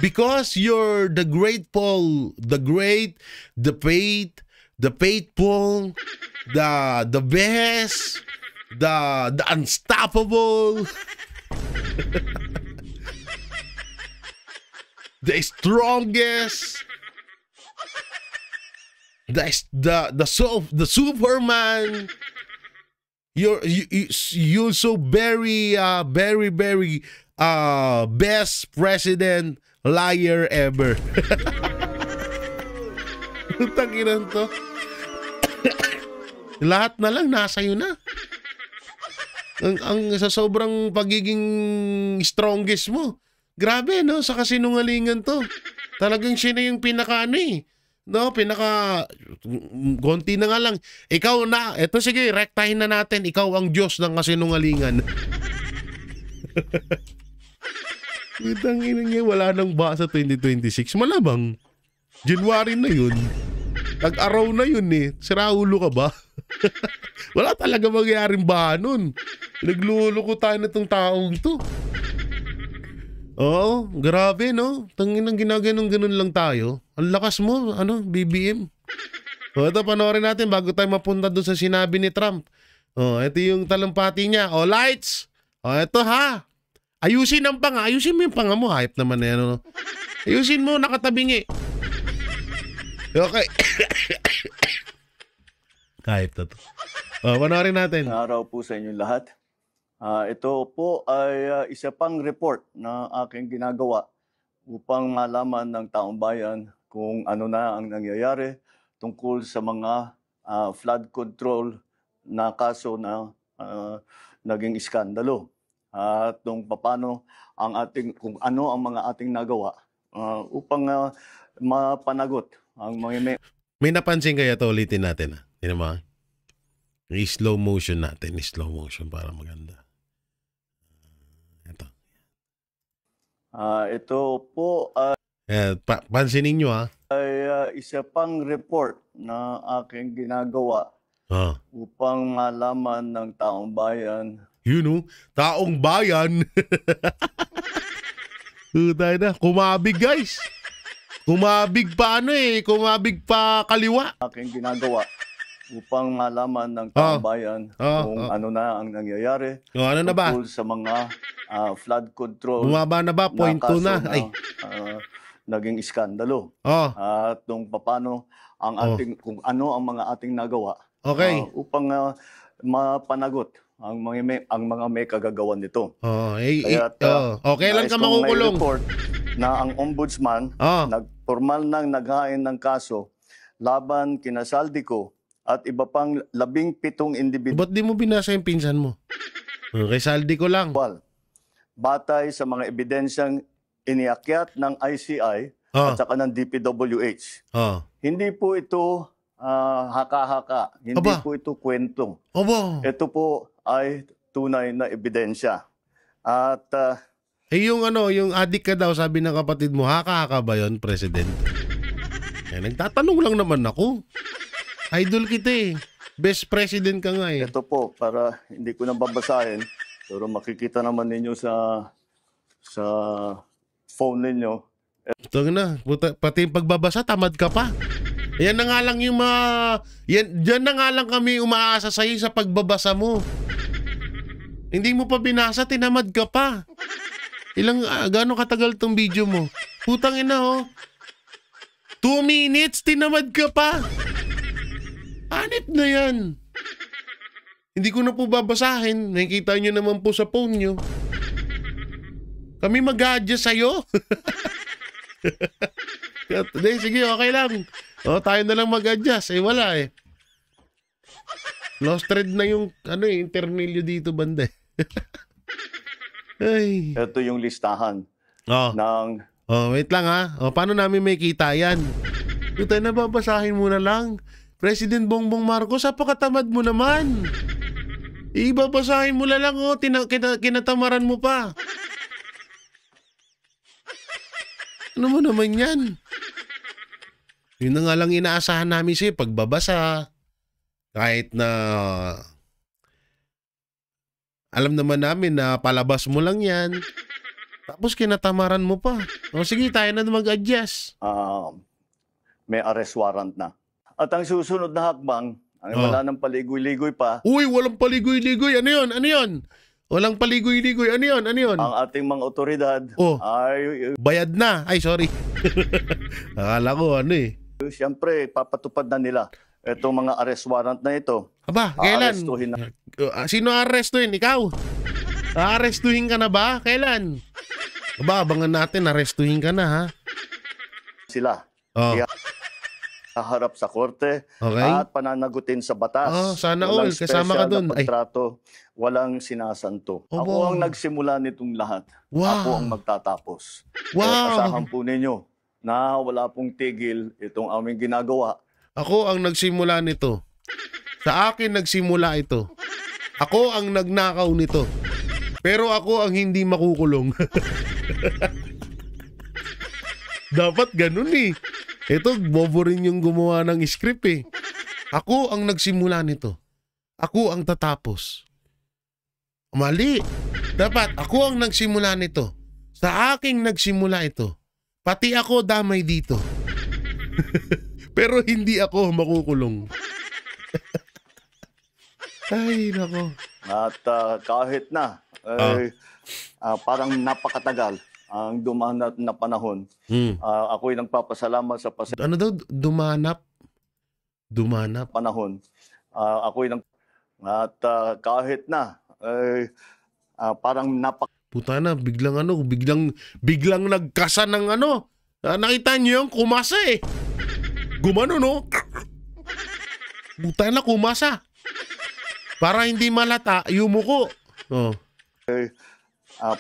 Because you're the faithful, the best, the unstoppable, the strongest, the Superman. You're so very best president liar ever. Tanginan to. Lahat na lang nasa iyo na. Ang sa sobrang pagiging strongest mo. Grabe no, sa kasinungalingan to. Talagang siya na yung konti na nga lang. Ikaw na, eto sige, rektahin na natin. Ikaw ang Diyos ng kasinungalingan. Itang ina niya, wala nang ba sa 2026. Malabang, January na yun. Tag-araw na yun eh. Siraulo ka ba? Wala talaga mangyayaring baha nun. Nagluloko tayo na itong taong to. Oo, grabe no. Tangin ang ginaganon-ganon lang tayo. Ang lakas mo, BBM. O ito, panoorin natin bago tayo mapunta doon sa sinabi ni Trump. O, ito yung talumpati niya. O, lights! O, ito ha. Ayusin ang panga. Ayusin mo yung panga mo. Hype naman na yan. Ayusin mo, nakatabingi. Okay. Hype na to. O, panoorin natin. Araw po sa inyong lahat. Ito po ay isa pang report na aking ginagawa upang malaman ng taong bayan kung ano na ang nangyayari tungkol sa mga flood control na kaso na naging iskandalo. At kung kung ano ang mga ating nagawa upang mapanagot ang mga May napansin kaya to, ulitin natin. Tingnan mo. I-slow motion natin. I-slow motion para maganda. Ito. Ito po ay pansinin nyo ha. Isa pang report na aking ginagawa upang malaman ng taong bayan. Taong bayan. Tayo na. Kumabig guys. Kumabig pa kumabig pa kaliwa. Aking ginagawa upang malaman ng taong bayan kung ano na ang nangyayari. Ano na ba? Tungkol sa mga flood control. Bumaba na ba? Point 2 na. Naging iskandalo. At kung kung ano ang mga ating nagawa. Okay. Upang mapanagot ang mga may kagagawan nito. Kailan ka makukulong? May report na ang ombudsman nagpormal nang naghain ng kaso laban kina Saldico at iba pang 17 individual. Ba't di mo binasa yung pinsan mo? Kay Saldico lang. Batay sa mga ebidensyang iniakyat ng ICI at saka ng DPWH. Hindi po ito haka-haka. Hindi po ito kwento. Ito po ay tunay na ebidensya. At yung adik ka daw, sabi ng kapatid mo, haka-haka ba yun, President? Nagtatanong lang naman ako. Idol kita Best president ka nga Ito po, para hindi ko na babasahin, pero makikita naman ninyo sa phone ninyo. Ito na, pati yung pagbabasa, tamad ka pa. Yan na nga lang yung Diyan na nga lang kami umaasa sa'yo sa pagbabasa mo. Hindi mo pa binasa, tinamad ka pa. Gano'ng katagal tong video mo? Putang ina 2 minutes, tinamad ka pa. Anip na yan. Hindi ko na po babasahin. Nakikita nyo naman po sa phone nyo. Kami mag-adjust sa'yo. Sige, okay lang. Tayo na lang mag-adjust. Wala Lost thread na yung internilyo dito banda. Ay. Ito yung listahan ng... wait lang paano namin may kita yan? Tayo na babasahin mo na lang. President Bongbong Marcos, apakatamad mo naman. Ibabasahin mo na lang kinatamaran mo pa. Ano mo naman yan? Yun na nga lang inaasahan namin sa'yo, pagbabasa. Kahit na alam naman namin na palabas mo lang yan. Tapos kinatamaran mo pa. Sige, tayo na mag-adjust. May arrest warrant na. At ang susunod na hakbang, wala nang paligoy-ligoy pa. Uy, walang paligoy-ligoy. Ano yun? Walang paligoy-ligoy. Ano yun? Ang ating mga otoridad ay... Bayad na. Ay, sorry. Akala ko Siyempre, papatupad na nila itong mga arrest warrant na ito. Aba, kailan? Sino arrestuhin? Ikaw? Arrestuhin ka na ba? Kailan? Aba, abangan natin. Arrestuhin ka na, ha? Sila. Harap sa korte at pananagutin sa batas. Sana all. Kasama ka doon. Pagtrato, walang sinasanto. Ako ang nagsimula nitong lahat. Ako ang magtatapos. Asahan po ninyo na wala pong tigil itong aming ginagawa. Ako ang nagsimula nito. Sa akin nagsimula ito. Ako ang nagnakaw nito. Pero ako ang hindi makukulong. Dapat ganun Ito, bobo rin yung gumawa ng script Ako ang nagsimula nito. Ako ang tatapos. Mali. Dapat, ako ang nagsimula nito. Sa aking nagsimula ito. Pati ako damay dito. Pero hindi ako makukulong. Ay, nako. At kahit na parang napakatagal ang dumaan na panahon, ako'y nagpapasalamat sa Ano daw? Dumanap? panahon. At kahit na parang Puta na, biglang nagkasa ng ano. Nakita niyo yung kumasa eh. Gumano no? Puta na, kumasa. Para hindi malata, yumuko. Oh.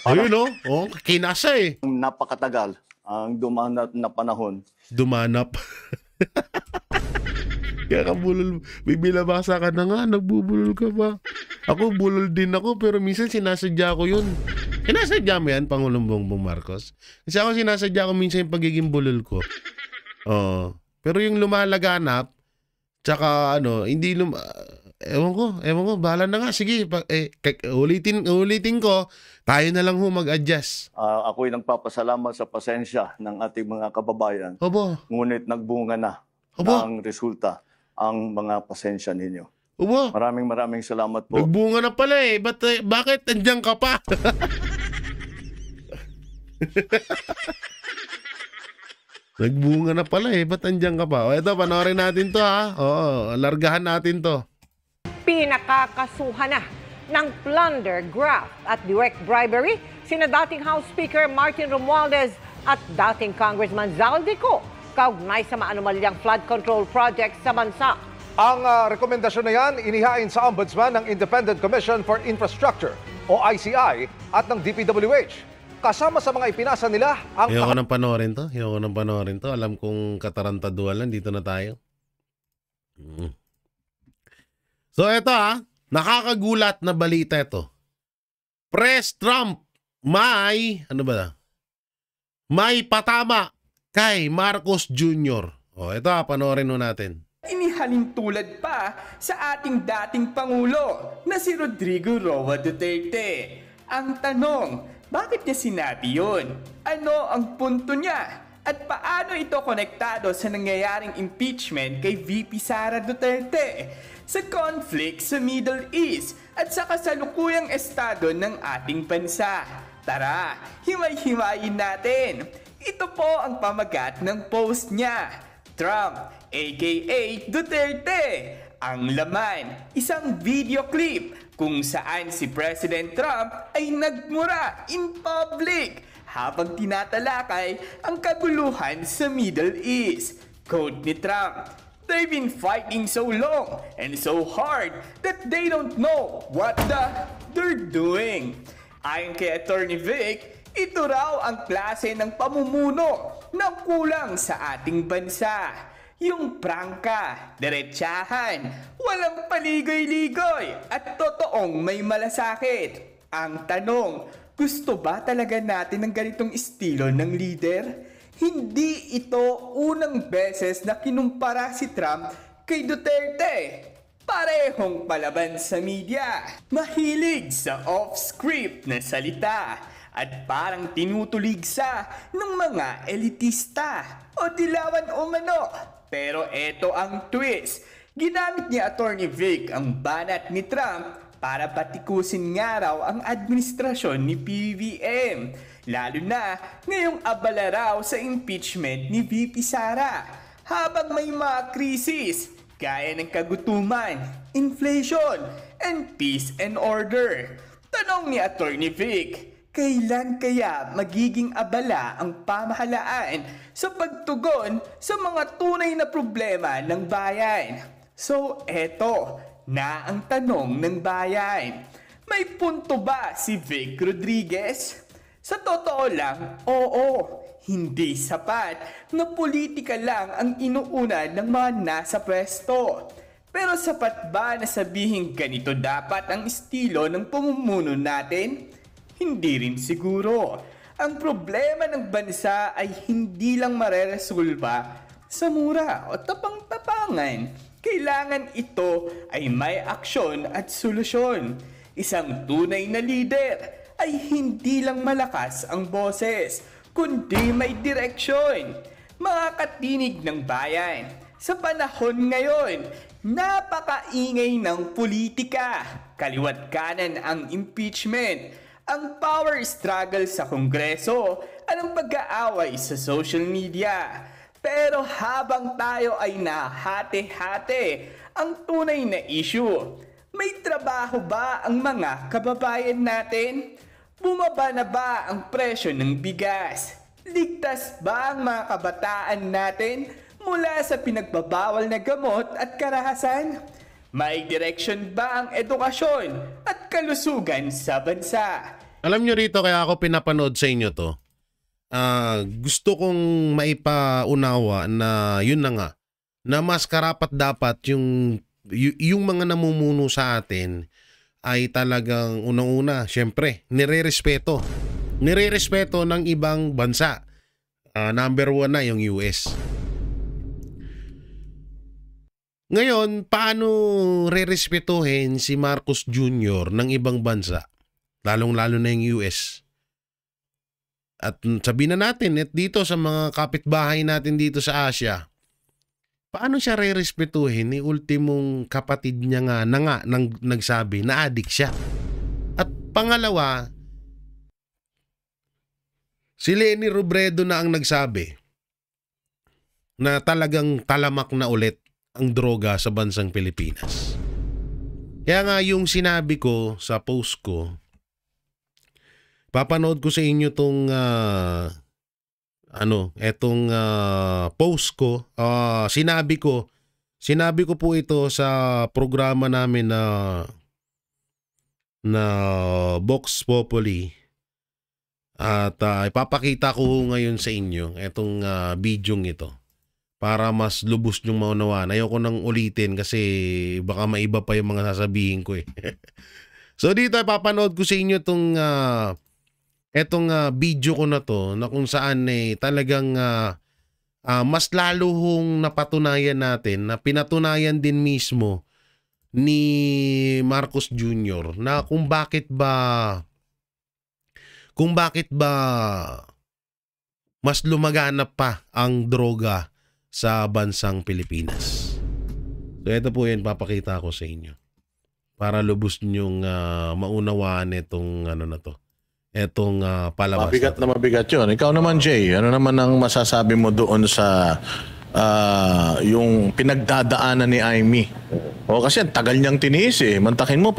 Ayun no? Oh, kinasa eh. napakatagal ang dumaan na panahon. Dumanap. Kaya kabulol, may bilabasa ka na nga, nagbubulol ka ba? Ako, bulol din ako, pero minsan sinasadya ko yun. Sinasadya mo yan, Pangulong Bongbong Marcos? Kasi ako sinasadya ko minsan yung pagiging bulol ko. Pero yung lumalaganap, tsaka ano, hindi ewan ko, bahala na nga, sige, ulitin ko, tayo na lang mag-adjust. Ako'y nagpapasalamat sa pasensya ng ating mga kababayan. Obo. Ngunit nagbunga na ang resulta ang mga pasensya ninyo. Obo. Maraming salamat po. Nagbunga na pala eh. Bakit andyan ka pa? Nagbunga na pala eh. Ba't andyan ka pa? O eto, panoorin natin to ha. Oo, largahan natin to. Pinakakasuhan na ng plunder, graft at direct bribery sina dating House Speaker Martin Romualdez at dating Congressman Zaldico kaugnay sa maanumalyang flood control project sa bansa. Ang rekomendasyon na yan inihain sa Ombudsman ng Independent Commission for Infrastructure o ICI at ng DPWH. Kasama sa mga ipinasa nila ang... Ayoko nang panoorin to. Alam kong katarantaduhan lang. Dito na tayo. So eto nakakagulat na balita ito. Press Trump may patama kay Marcos Jr. O ito panoorin mo natin. Inihalin tulad pa sa ating dating Pangulo na si Rodrigo Roa Duterte. Ang tanong, bakit niya sinabi yun? Ano ang punto niya? At paano ito konektado sa nangyayaring impeachment kay VP Sara Duterte? Sa conflict sa Middle East at sa kasalukuyang estado ng ating bansa? Tara, himay-himayin natin. Ito po ang pamagat ng post niya. Trump, aka Duterte. Ang laman, isang video clip kung saan si President Trump ay nagmura in public habang tinatalakay ang kaguluhan sa Middle East. Quote ni Trump, "They've been fighting so long and so hard that they don't know what they're doing." Ayon kay Attorney Vic, ito raw ang klase ng pamumuno na kulang sa ating bansa. Yung prangka, diretsahan, walang paligoy-ligoy at totoong may malasakit. Ang tanong, gusto ba talaga natin ng ganitong estilo ng leader? Hindi ito unang beses na kinumpara si Trump kay Duterte. Parehong palaban sa media, mahilig sa off-script na salita at parang tinutuligsa ng mga elitista o dilawan umano. Pero eto ang twist. Ginamit ni Attorney Vic ang banat ni Trump para patikusin nga raw ang administrasyon ni PBBM. Lalo na ngayong abala raw sa impeachment ni VP Sara. Habang may mga krisis gaya ng kagutuman, inflation, and peace and order. Tanong ni Attorney Vic, kailan kaya magiging abala ang pamahalaan sa pagtugon sa mga tunay na problema ng bayan? So eto na ang tanong ng bayan. May punto ba si Vic Rodriguez? Sa totoo lang, oo. Hindi sapat na politika lang ang inuuna ng mga nasa pwesto. Pero sapat ba na sabihin ganito dapat ang estilo ng pamumuno natin? Hindi rin siguro. Ang problema ng bansa ay hindi lang mareresolba sa mura o tapang-tapangan. Kailangan ito ay may aksyon at solusyon. Isang tunay na leader ay hindi lang malakas ang boses, kundi may direksyon. Mga katinig ng bayan, sa panahon ngayon, napakaingay ng politika. Kaliwat kanan ang impeachment, ang power struggle sa Kongreso, at ang pag-aaway sa social media. Pero habang tayo ay nahati-hati, ang tunay na issue, may trabaho ba ang mga kababayan natin? Bumaba na ba ang presyo ng bigas? Ligtas ba ang mga kabataan natin mula sa pinagbabawal na gamot at karahasan? May direksyon ba ang edukasyon at kalusugan sa bansa? Alam nyo rito, kaya ako pinapanood sa inyo to. Gusto kong maipaunawa na yun na nga, na mas karapat dapat yung mga namumuno sa atin ay talagang unang-una, syempre, nirerespeto ng ibang bansa. Number 1 na yung US. Ngayon, paano rerespetuhin si Marcos Jr. ng ibang bansa? Lalong-lalo na yung US. At sabihin na natin, at dito sa mga kapitbahay natin dito sa Asia, paano siya re-respetuhin ni ultimong kapatid niya nga nang nagsabi na adik siya? At pangalawa, si Leni Robredo na ang nagsabi na talagang talamak na ulit ang droga sa bansang Pilipinas. Kaya nga yung sinabi ko sa post ko, papanood ko sa inyo tong post ko. Sinabi ko po ito sa programa namin na Vox Populi. At ipapakita ko ngayon sa inyo itong video ito para mas lubos nyong maunawaan. Ayoko nang ulitin kasi baka maiba pa yung mga sasabihin ko eh. So dito ipapanood ko sa inyo etong video ko na to, na kung saan talagang mas lalo hong napatunayan natin, na pinatunayan din mismo ni Marcos Jr. na kung bakit ba mas lumaganap pa ang droga sa bansang Pilipinas. So ito po yun, papakita ko sa inyo para lubos nyong maunawaan itong na to. Etong palabas. Mabigat na mabigat yun. Ikaw naman, Jay, ano naman ang masasabi mo doon sa yung pinagdadaanan ni Amy? O kasi tagal niyang tiniis eh. Mantakin mo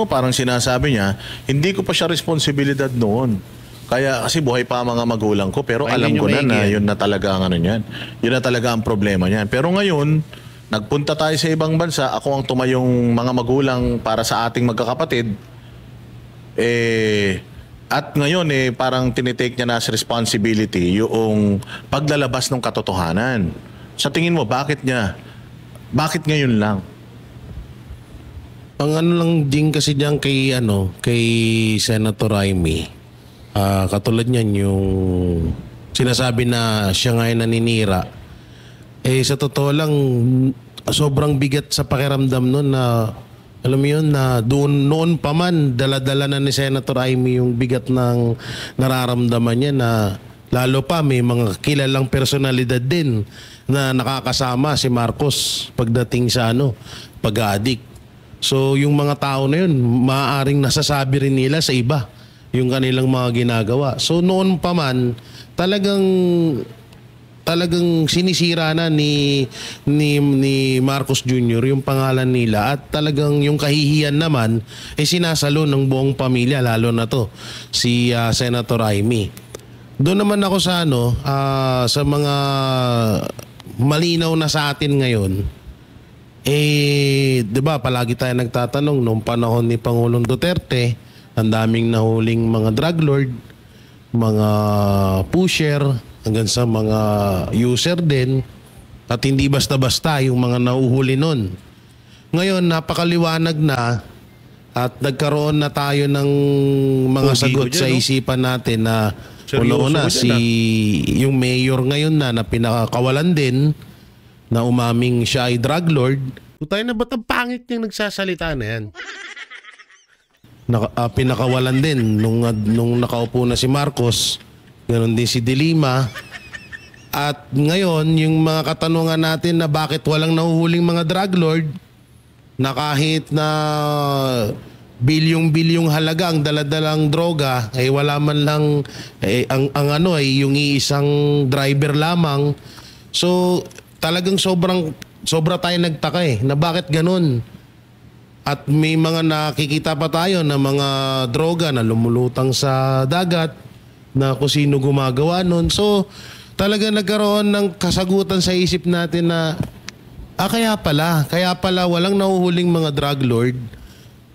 parang sinasabi niya, hindi ko pa siya responsibilidad noon. Kaya kasi buhay pa ang mga magulang ko, pero alam ko na yun na talaga ang yun na talaga ang problema niyan. Pero ngayon, nagpunta tayo sa ibang bansa, ako ang tumayong mga magulang para sa ating magkakapatid. At ngayon parang tinitake niya na as responsibility yung paglalabas ng katotohanan. Sa tingin mo, bakit ngayon lang? Ang lang din kasi diyan kay Senator Amy, katulad niyan yung sinasabi na siya ngayon naninira. Sa totoo lang, sobrang bigat sa pakiramdam nun na, alam mo yun, na noon pa man, dala-dala na ni Senator Amy yung bigat ng nararamdaman niya, na lalo pa may mga kilalang personalidad din na nakakasama si Marcos pagdating sa pag-addict. So yung mga tao na yun, maaaring nasasabi rin nila sa iba yung kanilang mga ginagawa. So noon pa man, talagang sinisira na ni Marcos Jr. yung pangalan nila, at talagang yung kahihiyan naman sinasalo ng buong pamilya, lalo na to si Senator Amy. Doon naman ako sa sa mga malinaw na sa atin ngayon. 'Di ba, palagi tayo nagtatanong nung panahon ni Pangulong Duterte, ang daming nahuling mga drug lord, mga pusher, hanggang sa mga user din, at hindi basta-basta yung mga nauhuli nun. Ngayon, napakaliwanag na at nagkaroon na tayo ng mga sagot sa isipan natin na una-una yung mayor ngayon na pinakakawalan din, na umaming siya ay drug lord. Tayo na ba't ang pangit niyang nagsasalita na yan? pinakawalan din nung nakaupo na si Marcos. Ganon din si De Lima. At ngayon, yung mga katanungan natin na bakit walang nahuhuling mga drug lord na kahit na bilyong-bilyong halaga ang daladalang droga ay wala man lang yung iisang driver lamang. So talagang sobra tayo nagtaka na bakit ganun. At may mga nakikita pa tayo na mga droga na lumulutang sa dagat na kung sino gumagawa nun. So talaga nagkaroon ng kasagutan sa isip natin na kaya pala walang nahuhuling mga drug lord.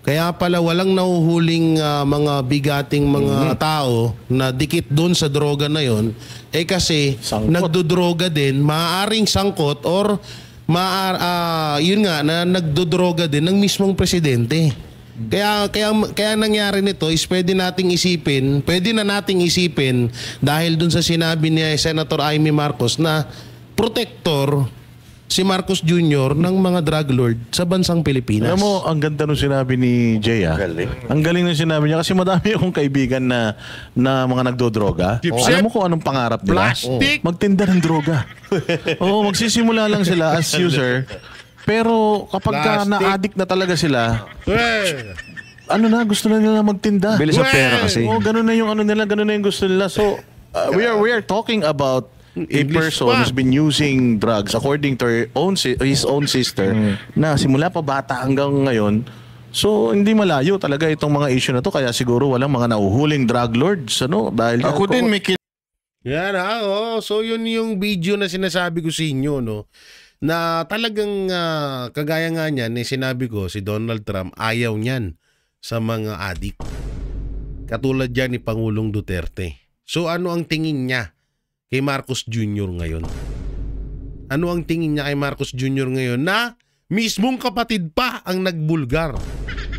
Kaya pala walang nahuhuling mga bigating mga tao na dikit doon sa droga na yon. Kasi nagdodroga din, maaaring sangkot or yun nga na nagdodroga din ng mismong presidente. Kaya nangyari nito is pwede na nating isipin dahil dun sa sinabi ni Senator Amy Marcos na protector si Marcos Jr. ng mga drug lord sa bansang Pilipinas. Alam mo, ang ganda nung sinabi ni Jay. Ang galing nung sinabi niya kasi madami akong kaibigan na mga nagdodroga. Alam mo kung anong pangarap nila? Plastic! Magtinda ng droga. Oo, magsisimula lang sila as user. Pero kapag na-addict na talaga sila, gusto na nila magtinda. Bilis sa pera kasi. Oo, ganun na yung ganun na yung gusto nila. So, we are talking about a person who's been using drugs according to his own sister na simula pa bata hanggang ngayon. So hindi malayo talaga itong mga issue na to, kaya siguro walang mga nauhuling drug lords dahil ako din may yan so yun yung video na sinasabi ko sa inyo na talagang kagaya nga niyan sinabi ko si Donald Trump ayaw niyan sa mga adik. Katulad yan ni Pangulong Duterte. So ano ang tingin niya kay Marcos Jr. ngayon? Ano ang tingin niya kay Marcos Jr. ngayon na mismong kapatid pa ang nagbulgar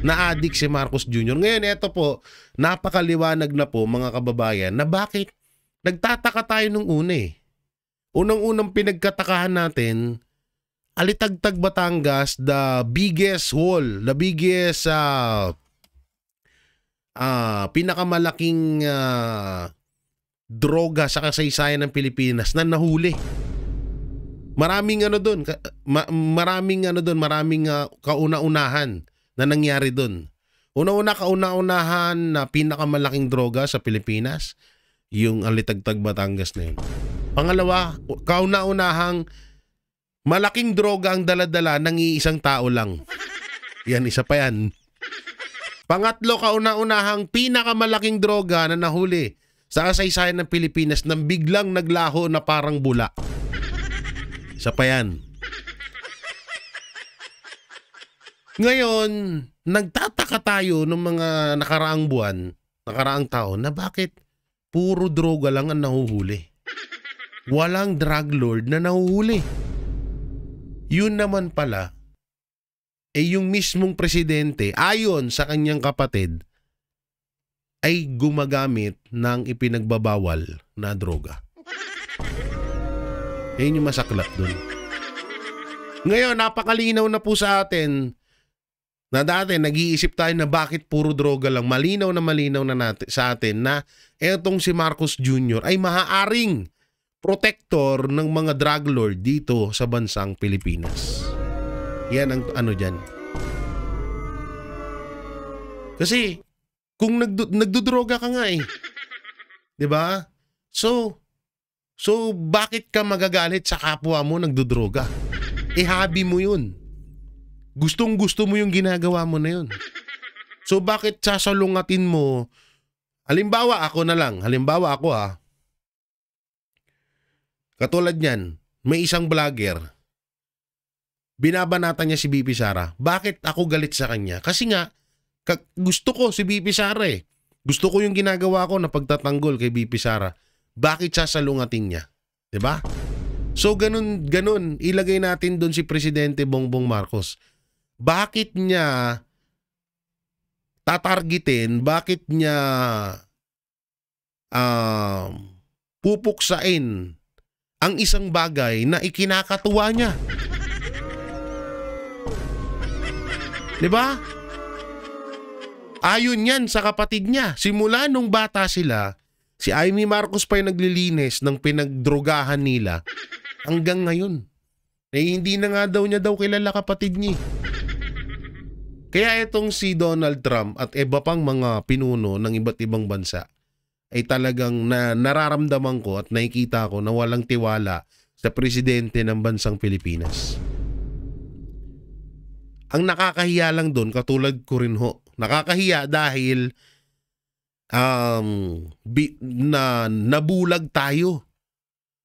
na adik si Marcos Jr. Ngayon, eto po, napakaliwanag na po mga kababayan na bakit nagtataka tayo nung una Unang-unang pinagkatakahan natin, Alitagtag, Batangas, the biggest pinakamalaking droga sa kasaysayan ng Pilipinas na nahuli. Maraming kauna-unahan na nangyari doon. Kauna-unahan na pinakamalaking droga sa Pilipinas, yung Alitagtag, Batangas na yun. Pangalawa, kauna-unahang malaking droga ang daladala ng iisang tao lang. Yan, isa pa yan. Pangatlo, kauna-unahang pinakamalaking droga na nahuli sa kasaysayan ng Pilipinas nang biglang naglaho na parang bula. Isa pa yan. Ngayon, nagtataka tayo ng mga nakaraang buwan, nakaraang taon, na bakit puro droga lang ang nahuhuli. Walang drug lord na nahuhuli. Yun naman pala, yung mismong presidente, ayon sa kanyang kapatid, ay gumagamit ng ipinagbabawal na droga. Yun yung masaklap dun. Ngayon, napakalinaw na po sa atin na dati nag-iisip tayo na bakit puro droga lang. Malinaw na sa atin na etong si Marcos Jr. ay maaaring protector ng mga drug lord dito sa bansang Pilipinas. Yan ang dyan. Kasi kung nagdodroga ka nga 'di ba? So bakit ka magagalit sa kapwa mo nagdodroga? Hobby mo 'yun. Gustong-gusto mo yung ginagawa mo na 'yun. So bakit sasalungatin mo? Halimbawa ako katulad niyan, may isang vlogger. Binabanatan niya si BP Sara. Bakit ako galit sa kanya? Kasi nga gusto ko si BP Sara Gusto ko yung ginagawa ko na pagtatanggol kay BP Sara. Bakit sasalungatin niya? 'Di ba? So ganun ilagay natin doon si Presidente Bongbong Marcos. Bakit niya tatargetin? Bakit niya pupuksain ang isang bagay na ikinakatuwa niya? 'Di ba? Ayon yan sa kapatid niya. Simula nung bata sila, si Amy Marcos pa yung naglilinis ng pinagdrogahan nila hanggang ngayon. Eh, hindi na nga daw niya kilala kapatid niya. Kaya itong si Donald Trump at iba pang mga pinuno ng iba't ibang bansa ay talagang nararamdaman ko at nakikita ko na walang tiwala sa presidente ng bansang Pilipinas. Ang nakakahiya lang doon, katulad ko rin ho, nakakahiya dahil nabulag tayo.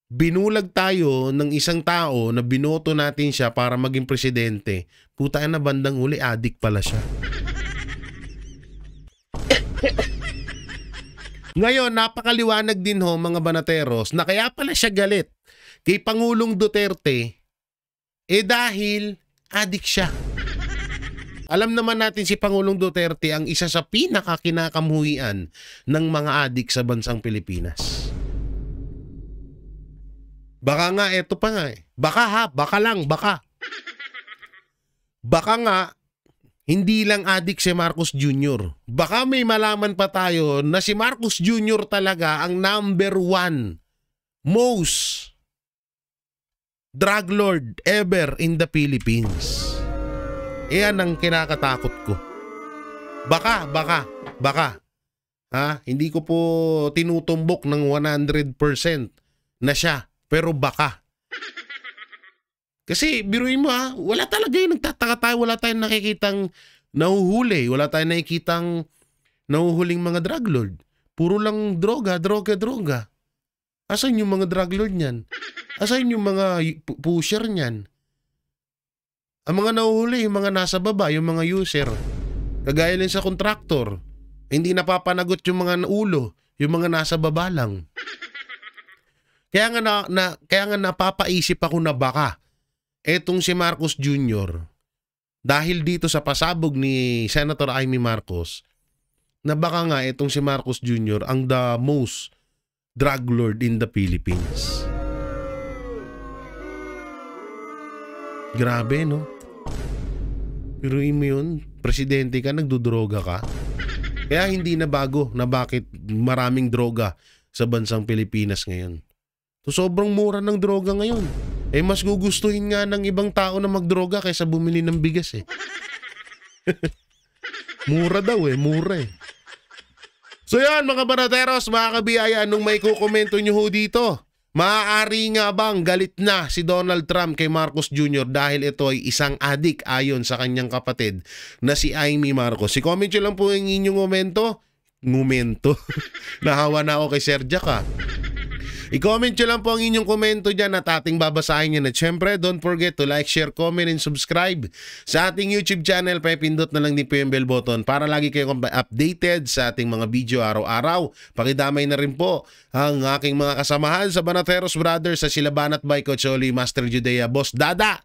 Binulag tayo ng isang tao na binoto natin siya para maging presidente. Puta na, bandang huli, adik pala siya. Ngayon, napakaliwanag din ho mga banateros na kaya pala siya galit kay Pangulong Duterte dahil adik siya. Alam naman natin si Pangulong Duterte ang isa sa pinakakinakamuhian ng mga adik sa bansang Pilipinas. Baka nga, eto pa nga eh. Baka nga, hindi lang adik si Marcos Jr. Baka may malaman pa tayo na si Marcos Jr. talaga ang #1 most drug lord ever in the Philippines. Iyan ang kinakatakot ko. Baka. Hindi ko po tinutumbok ng 100% na siya. Pero baka. Kasi biruin mo wala talaga yung nagtataka tayo. Wala tayong nakikitang nahuhuli. Wala tayong nakikitang nahuhuling mga drug lord. Puro lang droga. Asan yung mga drug lord niyan? Asan yung mga pusher niyan? Ang mga nahuhuli, yung mga nasa baba, yung mga user. Kagaya lang sa kontraktor. Hindi napapanagot yung mga ulo, yung mga nasa baba lang. Kaya nga napapaisip ako na baka etong si Marcos Jr. dahil dito sa pasabog ni Senator Amy Marcos, na baka nga etong si Marcos Jr. ang the most drug lord in the Philippines. Grabe, no? Pero mo yun, presidente ka, nagdudroga ka. Kaya hindi na bago na bakit maraming droga sa bansang Pilipinas ngayon. So, sobrang mura ng droga ngayon. Mas gugustuhin nga ng ibang tao na magdroga kaysa bumili ng bigas eh. Mura daw mura eh. So yan mga banateros, mga kabiyaya, nung may kukomento nyo ho dito, maaari nga bang galit na si Donald Trump kay Marcos Jr. dahil ito ay isang adik ayon sa kanyang kapatid na si Amy Marcos? I-comment nyo lang po yung inyong komento. Nahawa na ako kay Sir Jack I-comment nyo lang po ang inyong komento dyan at ating babasahin yan. At syempre, don't forget to like, share, comment, and subscribe sa ating YouTube channel. Pindot na lang din po yung bell button para lagi kayong updated sa ating mga video araw-araw. Pakidamay na rin po ang aking mga kasamahan sa Banateros Brothers sa Silabanat by Coach Oli, Master Judea, Boss Dada,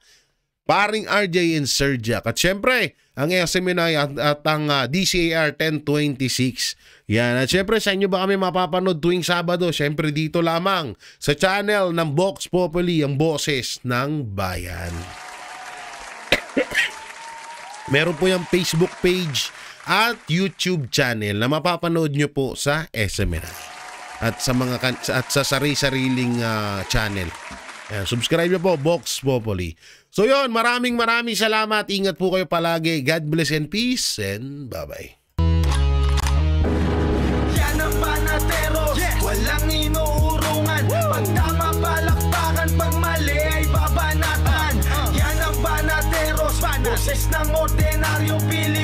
Paring RJ and Sir Jack. At syempre, ang SMNI at ang DCAR 1026. Yan. At syempre, sa inyo ba kami mapapanood tuwing Sabado? Syempre, dito lamang sa channel ng Vox Populi, ang boses ng bayan. Meron po yung Facebook page at YouTube channel na mapapanood nyo po sa SMNI. At sa sari-sariling channel. Yan, subscribe nyo po, Vox Populi. So yun, maraming salamat. Ingat po kayo palagi. God bless and peace and bye-bye. Yan ang Banateros, walang inuurungan. Pag tama palakpakan, pag mali ay babanatan. Yan ang Banateros, boses ng ordinaryong Pilipino.